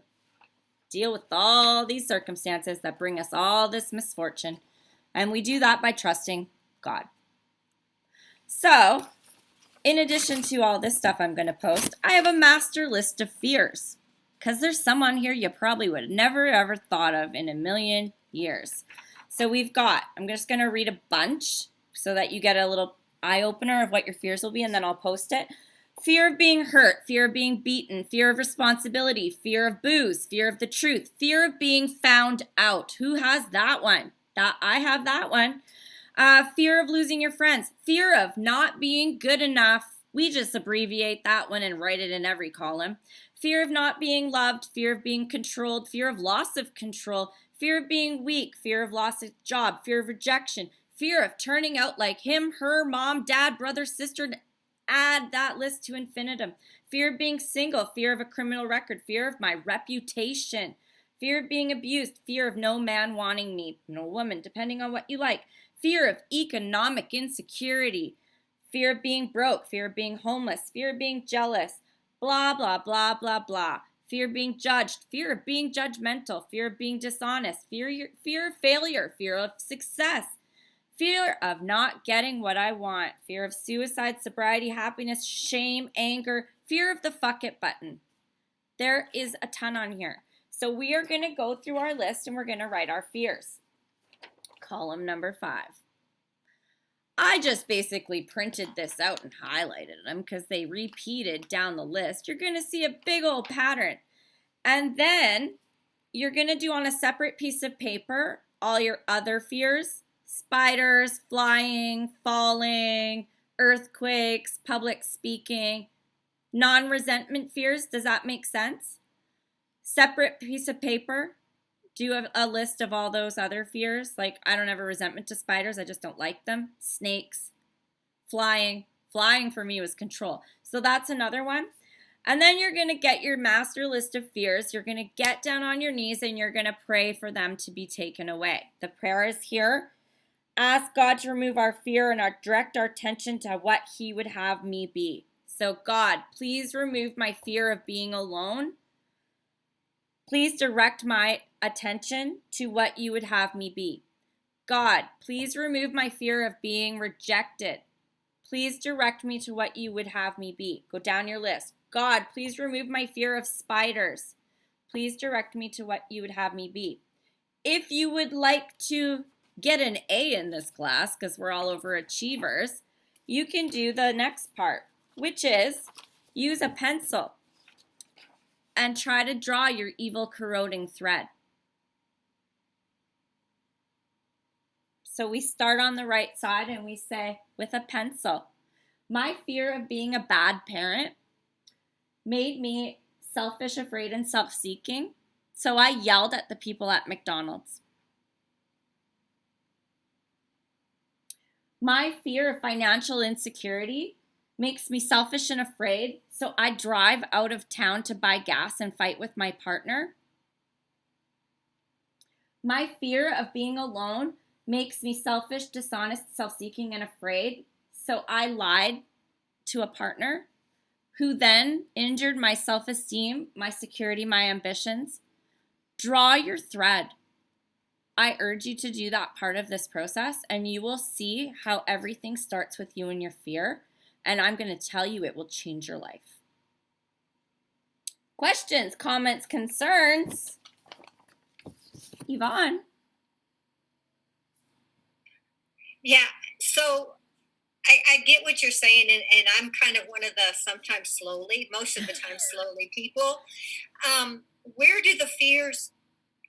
deal with all these circumstances that bring us all this misfortune. And we do that by trusting God. So, in addition to all this stuff I'm going to post, I have a master list of fears. Because there's some on here you probably would have never ever thought of in a million years. So we've got, I'm just going to read a bunch so that you get a little eye opener of what your fears will be, and then I'll post it. Fear of being hurt, fear of being beaten, fear of responsibility, fear of booze, fear of the truth, fear of being found out. Who has that one? I have that one. Fear of losing your friends, fear of not being good enough. We just abbreviate that one and write it in every column. Fear of not being loved, fear of being controlled, fear of loss of control, fear of being weak, fear of loss of job, fear of rejection, fear of turning out like him, her, mom, dad, brother, sister. Add that list to infinitum. Fear of being single, fear of a criminal record, fear of my reputation, fear of being abused, fear of no man wanting me, no woman, depending on what you like, fear of economic insecurity, fear of being broke, fear of being homeless, fear of being jealous, blah, blah, blah, blah, blah. Fear of being judged, fear of being judgmental, fear of being dishonest, fear of failure, fear of success, fear of not getting what I want, fear of suicide, sobriety, happiness, shame, anger, fear of the fuck it button. There is a ton on here. So we are going to go through our list and we're going to write our fears. Column number 5. I just basically printed this out and highlighted them because they repeated down the list. You're going to see a big old pattern. And then you're going to do on a separate piece of paper all your other fears. Spiders, flying, falling, earthquakes, public speaking, non-resentment fears. Does that make sense? Separate piece of paper. Do a list of all those other fears. Like, I don't have a resentment to spiders. I just don't like them. Snakes, flying. Flying for me was control. So that's another one. And then you're going to get your master list of fears. You're going to get down on your knees and you're going to pray for them to be taken away. The prayer is here. Ask God to remove our fear and direct our attention to what He would have me be. So God, please remove my fear of being alone. Please direct my attention to what you would have me be. God, please remove my fear of being rejected. Please direct me to what you would have me be. Go down your list. God, please remove my fear of spiders. Please direct me to what you would have me be. If you would like to get an A in this class, because we're all overachievers, you can do the next part, which is use a pencil and try to draw your evil corroding thread. So we start on the right side and we say, with a pencil, my fear of being a bad parent made me selfish, afraid, and self-seeking. So I yelled at the people at McDonald's. My fear of financial insecurity makes me selfish and afraid, so I drive out of town to buy gas and fight with my partner. My fear of being alone makes me selfish, dishonest, self-seeking, and afraid, so I lied to a partner who then injured my self-esteem, my security, my ambitions. Draw your thread. I urge you to do that part of this process, and you will see how everything starts with you and your fear, and I'm going to tell you it will change your life. Questions, comments, concerns? Yvonne? Yeah, so I get what you're saying, and I'm kind of one of the sometimes slowly, most of the time slowly people. Where do the fears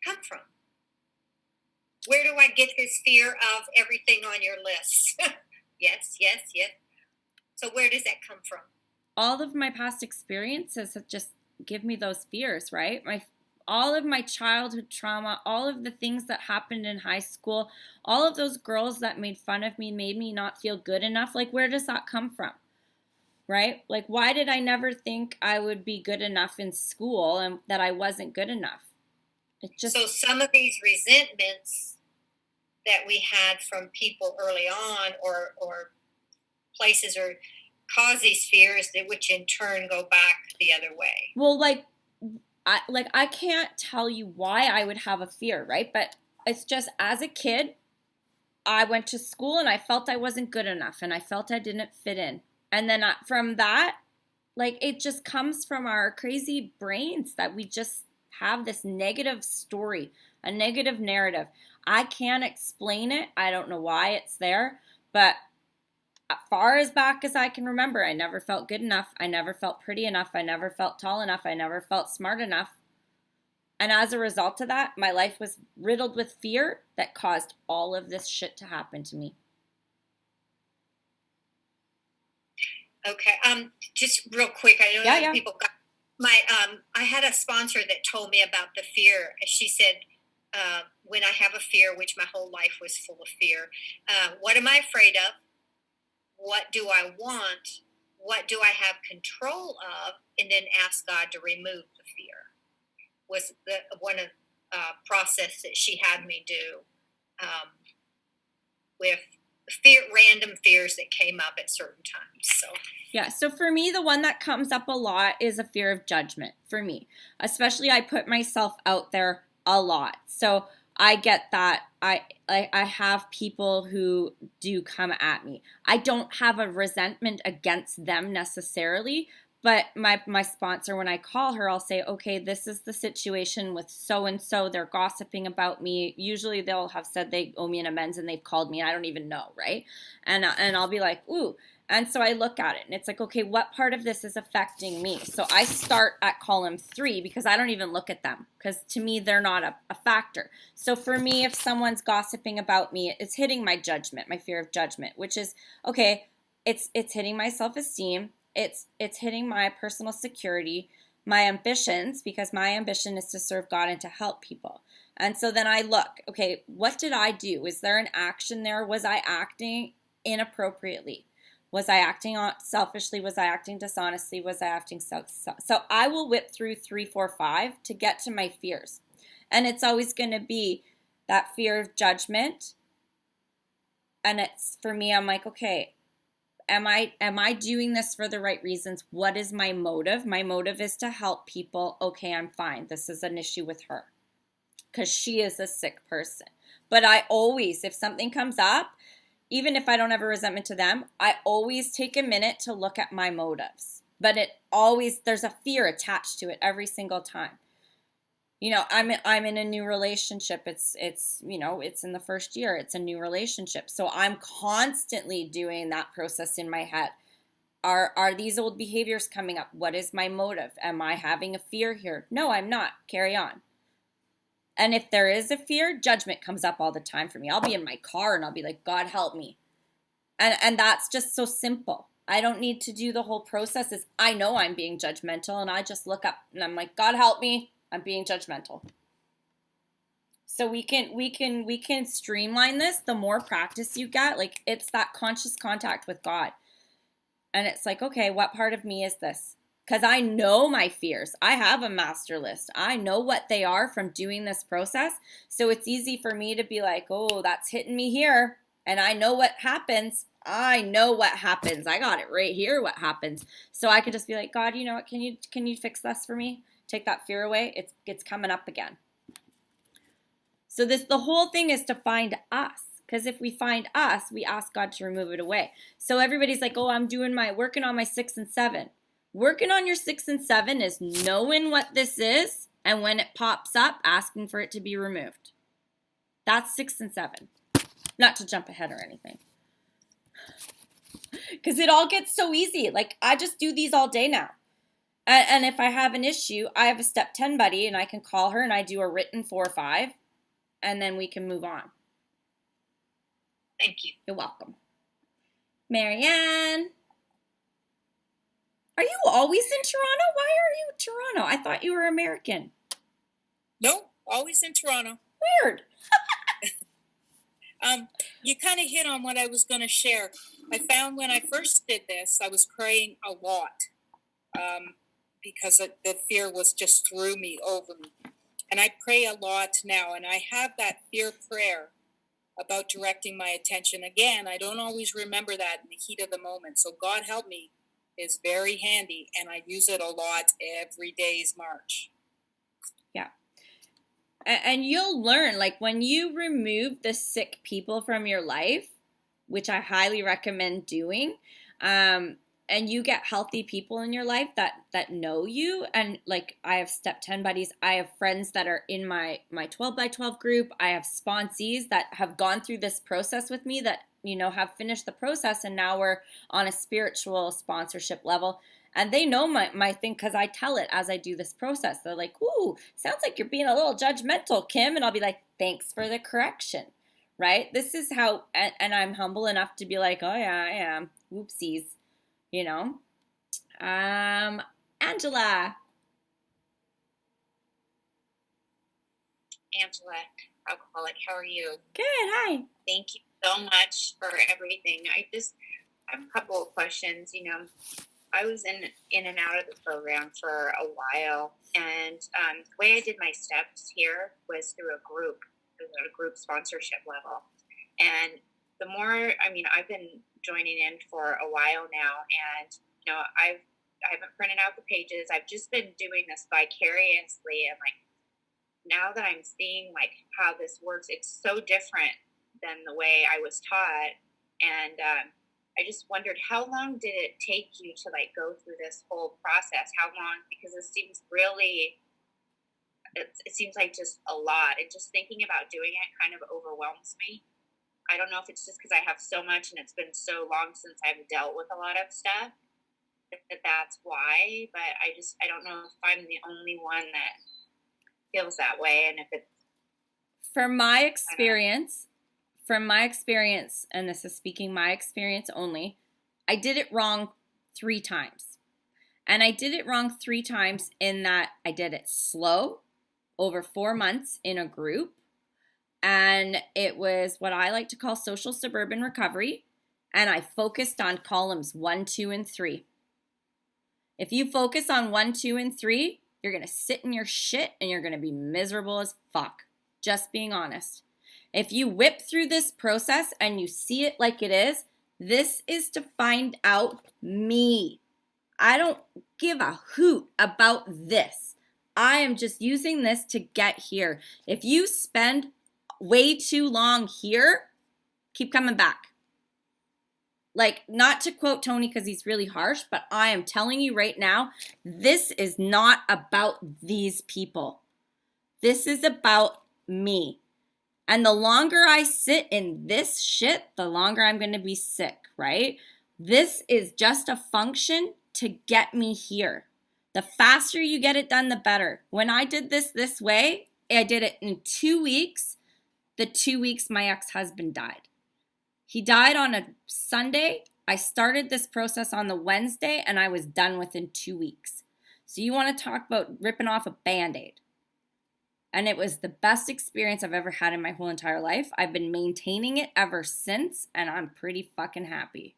come from? Where do I get this fear of everything on your list? Yes. So where does that come from? All of my past experiences have just give me those fears, right? All of my childhood trauma, all of the things that happened in high school, all of those girls that made fun of me, made me not feel good enough. Like, where does that come from? Right? Like, why did I never think I would be good enough in school and that I wasn't good enough? So some of these resentments that we had from people early on or places or cause these fears, which in turn go back the other way. Well, I can't tell you why I would have a fear, right? But it's just, as a kid, I went to school and I felt I wasn't good enough and I felt I didn't fit in. And then from that, it just comes from our crazy brains that we just have this negative story, a negative narrative. I can't explain it. I don't know why it's there, but far as back as I can remember, I never felt good enough. I never felt pretty enough. I never felt tall enough. I never felt smart enough. And as a result of that, my life was riddled with fear that caused all of this shit to happen to me. Okay. Just real quick, I know Yeah, that yeah. people got my I had a sponsor that told me about the fear. She said, when I have a fear, which my whole life was full of fear, what am I afraid of? What do I want? What do I have control of? And then ask God to remove the fear. Was the one of process that she had me do with random fears that came up at certain times. So Yeah, so for me, the one that comes up a lot is a fear of judgment for me. Especially I put myself out there a lot. So I get that. I have people who do come at me. I don't have a resentment against them necessarily, but my sponsor, when I call her, I'll say, okay, this is the situation with so-and-so. They're gossiping about me. Usually they'll have said they owe me an amends and they've called me. I don't even know, right? And I'll be like, ooh. And so I look at it and it's like, okay, what part of this is affecting me? So I start at column 3 because I don't even look at them because to me, they're not a factor. So for me, if someone's gossiping about me, it's hitting my judgment, my fear of judgment, which is, okay, it's hitting my self-esteem. It's hitting my personal security, my ambitions, because my ambition is to serve God and to help people. And so then I look, okay, what did I do? Is there an action there? Was I acting inappropriately? Was I acting selfishly? Was I acting dishonestly? Was I acting so I will whip through 3, 4, 5 to get to my fears. And it's always going to be that fear of judgment. And it's for me, I'm like, okay, am I doing this for the right reasons? What is my motive? My motive is to help people. Okay, I'm fine. This is an issue with her because she is a sick person. But I always, if something comes up, even if I don't have a resentment to them, I always take a minute to look at my motives. But there's a fear attached to it every single time. You know, I'm in a new relationship. It's in the first year. It's a new relationship. So I'm constantly doing that process in my head. Are these old behaviors coming up? What is my motive? Am I having a fear here? No, I'm not. Carry on. And if there is a fear, judgment comes up all the time for me. I'll be in my car and I'll be like, God help me. And that's just so simple. I don't need to do the whole process. I know I'm being judgmental and I just look up and I'm like, God help me. I'm being judgmental. So we can streamline this. The more practice you get, like it's that conscious contact with God. And it's like, okay, what part of me is this? Because I know my fears. I have a master list. I know what they are from doing this process. So it's easy for me to be like, oh, that's hitting me here. And I know what happens. I know what happens. I got it right here, what happens. So I could just be like, God, you know what? Can you fix this for me? Take that fear away. It's coming up again. So the whole thing is to find us. Because if we find us, we ask God to remove it away. So everybody's like, oh, I'm working on my 6 and 7. Working on your 6 and 7 is knowing what this is, and when it pops up, asking for it to be removed. That's 6 and 7. Not to jump ahead or anything. Because it all gets so easy. Like, I just do these all day now. And if I have an issue, I have a step 10 buddy, and I can call her, and I do a written 4 or 5, and then we can move on. thank you. You're welcome. Marianne. Are you always in Toronto? Why are you in Toronto? I thought you were American. No, always in Toronto. Weird. You kind of hit on what I was going to share. I found when I first did this, I was praying a lot because the fear was just threw me over me. And I pray a lot now, and I have that fear prayer about directing my attention. Again, I don't always remember that in the heat of the moment. So God help me is very handy, and I use it a lot every day's march. Yeah. And you'll learn, like when you remove the sick people from your life, which I highly recommend doing, and you get healthy people in your life that know you. And like I have step 10 buddies. I have friends that are in my 12 by 12 group. I have sponsees that have gone through this process with me that have finished the process, and now we're on a spiritual sponsorship level. And they know my thing because I tell it as I do this process. They're like, ooh, sounds like you're being a little judgmental, Kim. And I'll be like, thanks for the correction, right? This is how, and I'm humble enough to be like, oh yeah, I am. Whoopsies, Angela. Angela, alcoholic, how are you? Good, hi. Thank you so much for everything. I have a couple of questions. I was in and out of the program for a while, and the way I did my steps here was through a group sponsorship level. And the more, I've been joining in for a while now, and I haven't printed out the pages. I've just been doing this vicariously, and now that I'm seeing how this works, it's so different than the way I was taught. And I just wondered, how long did it take you to go through this whole process? How long? Because it seems really, it seems like just a lot. And just thinking about doing it kind of overwhelms me. I don't know if it's just because I have so much and it's been so long since I've dealt with a lot of stuff that's why. But I don't know if I'm the only one that feels that way, and if it's from my experience, and this is speaking my experience only, I did it wrong 3 times. And I did it wrong 3 times in that I did it slow over 4 months in a group. And it was what I like to call social suburban recovery. And I focused on columns 1, 2, and 3. If you focus on 1, 2, and 3, you're going to sit in your shit and you're going to be miserable as fuck. Just being honest. If you whip through this process and you see it like it is, this is to find out me. I don't give a hoot about this. I am just using this to get here. If you spend way too long here, keep coming back. Not to quote Tony because he's really harsh, but I am telling you right now, this is not about these people. This is about me. And the longer I sit in this shit, the longer I'm going to be sick, right? This is just a function to get me here. The faster you get it done, the better. When I did this way, I did it in 2 weeks. The 2 weeks my ex-husband died. He died on a Sunday. I started this process on the Wednesday, and I was done within 2 weeks. So you want to talk about ripping off a Band-Aid. And it was the best experience I've ever had in my whole entire life. I've been maintaining it ever since, and I'm pretty fucking happy.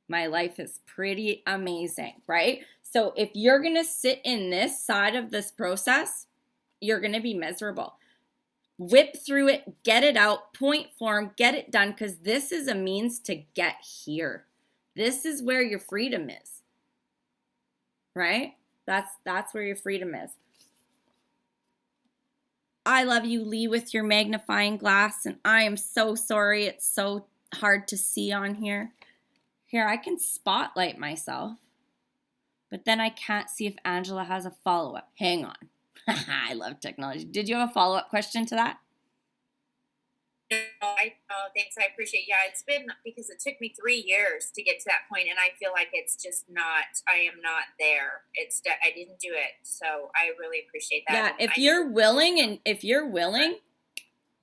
My life is pretty amazing, right? So if you're going to sit in this side of this process, you're going to be miserable. Whip through it, get it out, point form, get it done, because this is a means to get here. This is where your freedom is, right? That's where your freedom is. I love you, Lee, with your magnifying glass, and I am so sorry it's so hard to see on here. Here, I can spotlight myself, but then I can't see if Angela has a follow-up. Hang on. I love technology. Did you have a follow-up question to that? Thanks. I appreciate it. Yeah, it's been because it took me 3 years to get to that point, and I feel like it's just not. I am not there. I didn't do it, so I really appreciate that. Yeah, if you're willing,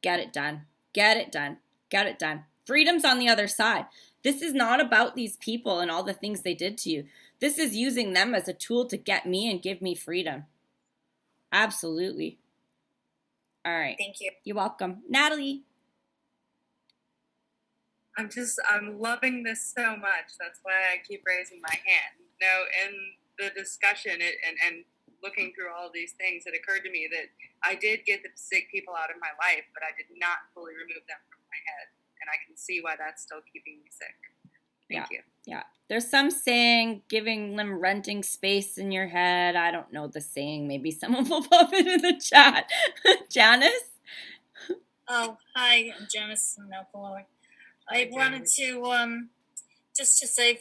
get it done. Get it done. Get it done. Freedom's on the other side. This is not about these people and all the things they did to you. This is using them as a tool to get me and give me freedom. Absolutely. All right. Thank you. You're welcome. Natalie. I'm loving this so much. That's why I keep raising my hand. In the discussion and looking through all these things, it occurred to me that I did get the sick people out of my life, but I did not fully remove them from my head. And I can see why that's still keeping me sick. Thank you. Yeah. There's some saying, giving them renting space in your head. I don't know the saying. Maybe someone will pop it in the chat. Janice? Oh, hi, I'm Janice from Alcoholic. I wanted to just to say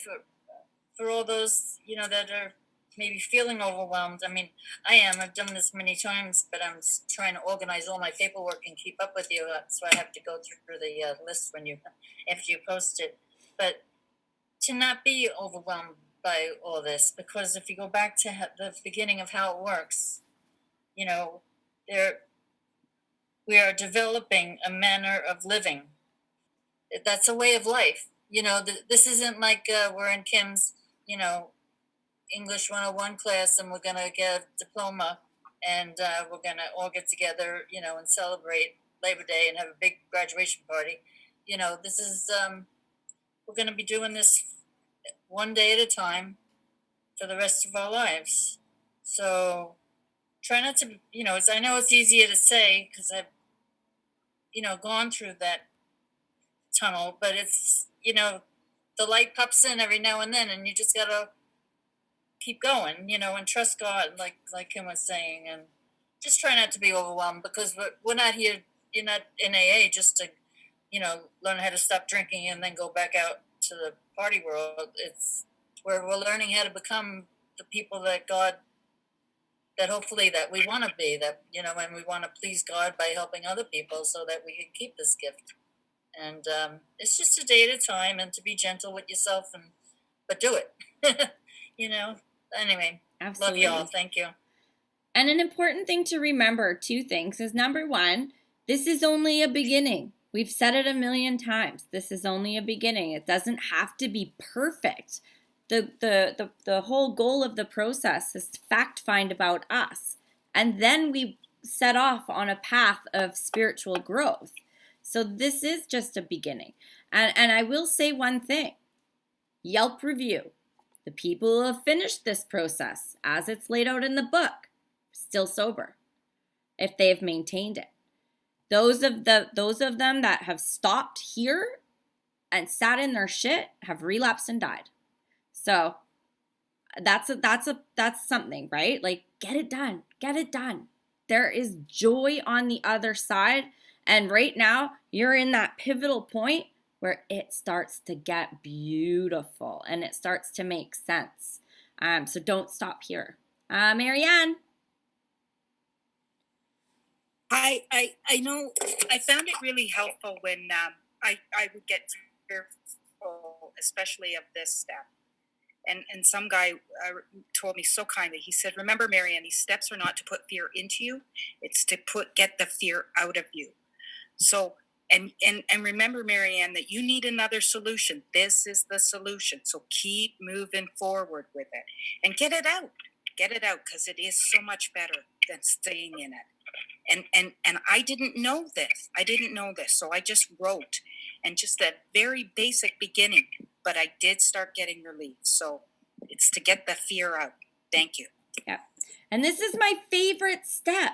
for all those that are maybe feeling overwhelmed. I mean, I've done this many times, but I'm trying to organize all my paperwork and keep up with you. So I have to go through the list after you post it. But to not be overwhelmed by all this, because if you go back to the beginning of how it works, you know, we are developing a manner of living. That's a way of life. You know, this isn't like we're in Kim's, you know, English 101 class and we're going to get a diploma and we're going to all get together, you know, and celebrate Labor Day and have a big graduation party. You know, this is, we're going to be doing this one day at a time for the rest of our lives. So try not to, you know, I know it's easier to say because I've, you know, gone through that tunnel, but it's, you know, the light pops in every now and then and you just got to keep going, you know, and trust God, like Kim was saying, and just try not to be overwhelmed because we're not here, you're not in AA just to, you know, learn how to stop drinking and then go back out to the party world. It's where we're learning how to become the people that God, that hopefully that we want to be, that, you know, and we want to please God by helping other people so that we can keep this gift. And it's just a day at a time and to be gentle with yourself, but do it, you know. Anyway, Absolutely. Love y'all. Thank you. And an important thing to remember, 2 things, is number 1, this is only a beginning. We've said it a million times. This is only a beginning. It doesn't have to be perfect. The whole goal of the process is to fact find about us. And then we set off on a path of spiritual growth. So this is just a beginning. And I will say one thing. Yelp review. The people who have finished this process, as it's laid out in the book, still sober, if they've maintained it. Those of them that have stopped here and sat in their shit have relapsed and died. So that's something, right? Like, get it done. Get it done. There is joy on the other side. And right now, you're in that pivotal point where it starts to get beautiful and it starts to make sense. So don't stop here. Marianne. I know I found it really helpful when I would get fearful, especially of this step. And some guy told me so kindly, he said, remember, Marianne, these steps are not to put fear into you. It's to get the fear out of you. So, and remember, Marianne, that you need another solution. This is the solution. So keep moving forward with it and get it out. Get it out because it is so much better than staying in it. And I didn't know this. So I just wrote and just that very basic beginning, but I did start getting relief. So it's to get the fear out. Thank you. Yeah. And this is my favorite step.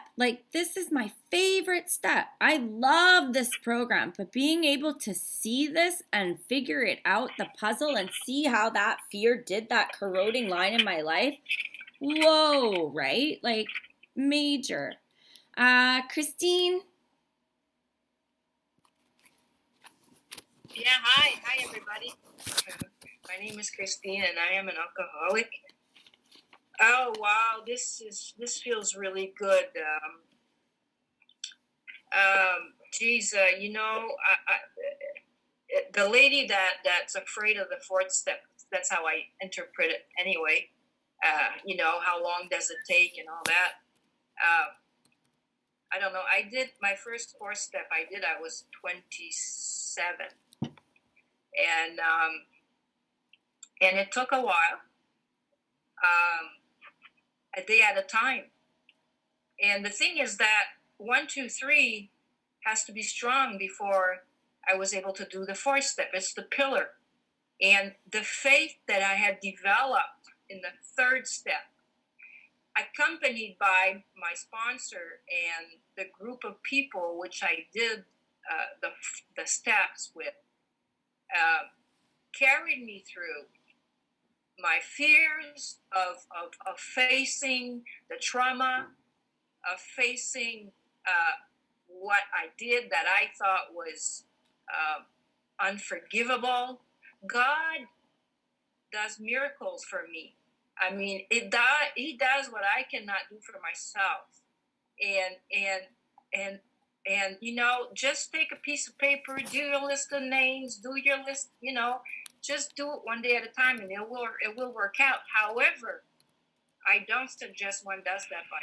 This is my favorite step. I love this program, but being able to see this and figure it out, the puzzle, and see how that fear did that corroding line in my life. Whoa, right? Major. Christine? Yeah, hi everybody. My name is Christine and I am an alcoholic. Oh wow, this feels really good. Geez, you know, the lady that's afraid of the 4th step. That's how I interpret it anyway. You know, how long does it take and all that. I don't know. I did my first 4th step. I was 27, and it took a while. A day at a time. And the thing is that 1, 2, 3 has to be strong before I was able to do the 4th step. It's the pillar. And the faith that I had developed in the 3rd step, accompanied by my sponsor and the group of people which I did the steps with, carried me through my fears of facing the trauma, of facing what I did that I thought was unforgivable. God does miracles for me. I mean, he does what I cannot do for myself. And you know, just take a piece of paper, do your list of names, do your list, you know, just do it one day at a time, and it will work out. However, I don't suggest one does that by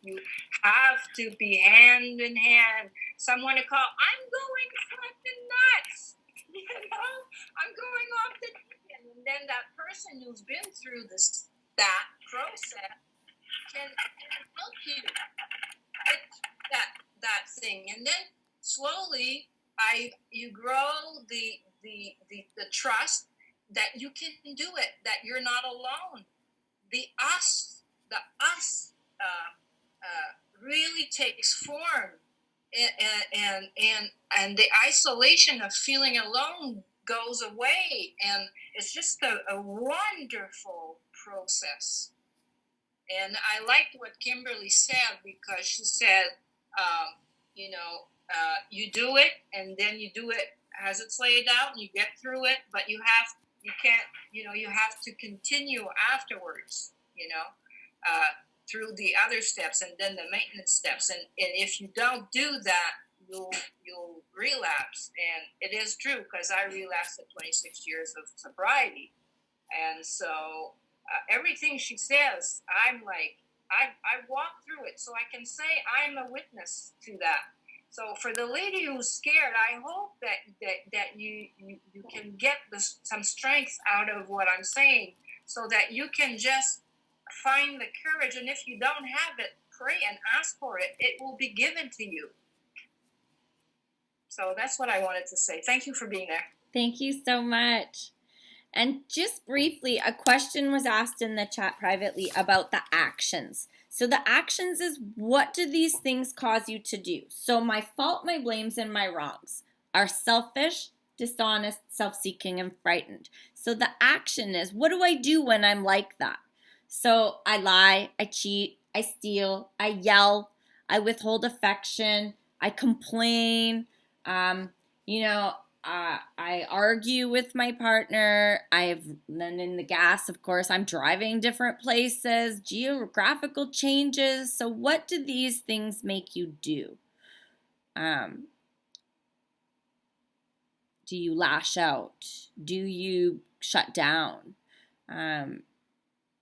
you have to be hand in hand. Someone to call, I'm going fucking nuts. You know, I'm going off the deep end. And then that person who's been through that process can help you with that thing. And then slowly you grow the trust that you can do it, that you're not alone. The us really takes form, and the isolation of feeling alone goes away, and it's just a wonderful process. And I liked what Kimberly said, because she said, you know, you do it, and then you do it as it's laid out, and you get through it, but you have to continue afterwards, you know, through the other steps, and then the maintenance steps. And if you don't do that, you'll relapse. And it is true, because I relapsed at 26 years of sobriety. And so everything she says, I'm like, I walk through it, so I can say I'm a witness to that. So for the lady who's scared, I hope that you can get some strength out of what I'm saying, so that you can just find the courage. And if you don't have it, pray and ask for it. It will be given to you. So that's what I wanted to say. Thank you for being there. Thank you so much. And just briefly, a question was asked in the chat privately about the actions. So the actions is, what do these things cause you to do? So my fault, my blames, and my wrongs are selfish, dishonest, self-seeking, and frightened. So the action is, what do I do when I'm like that? So I lie, I cheat, I steal, I yell, I withhold affection, I complain, I argue with my partner. Then in the gas, of course, I'm driving different places, geographical changes. So what do these things make you do? Do you lash out? Do you shut down?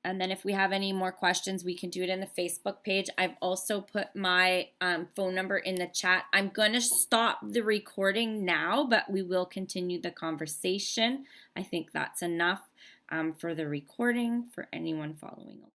And then if we have any more questions, we can do it in the Facebook page. I've also put my phone number in the chat. I'm going to stop the recording now, but we will continue the conversation. I think that's enough for the recording for anyone following along.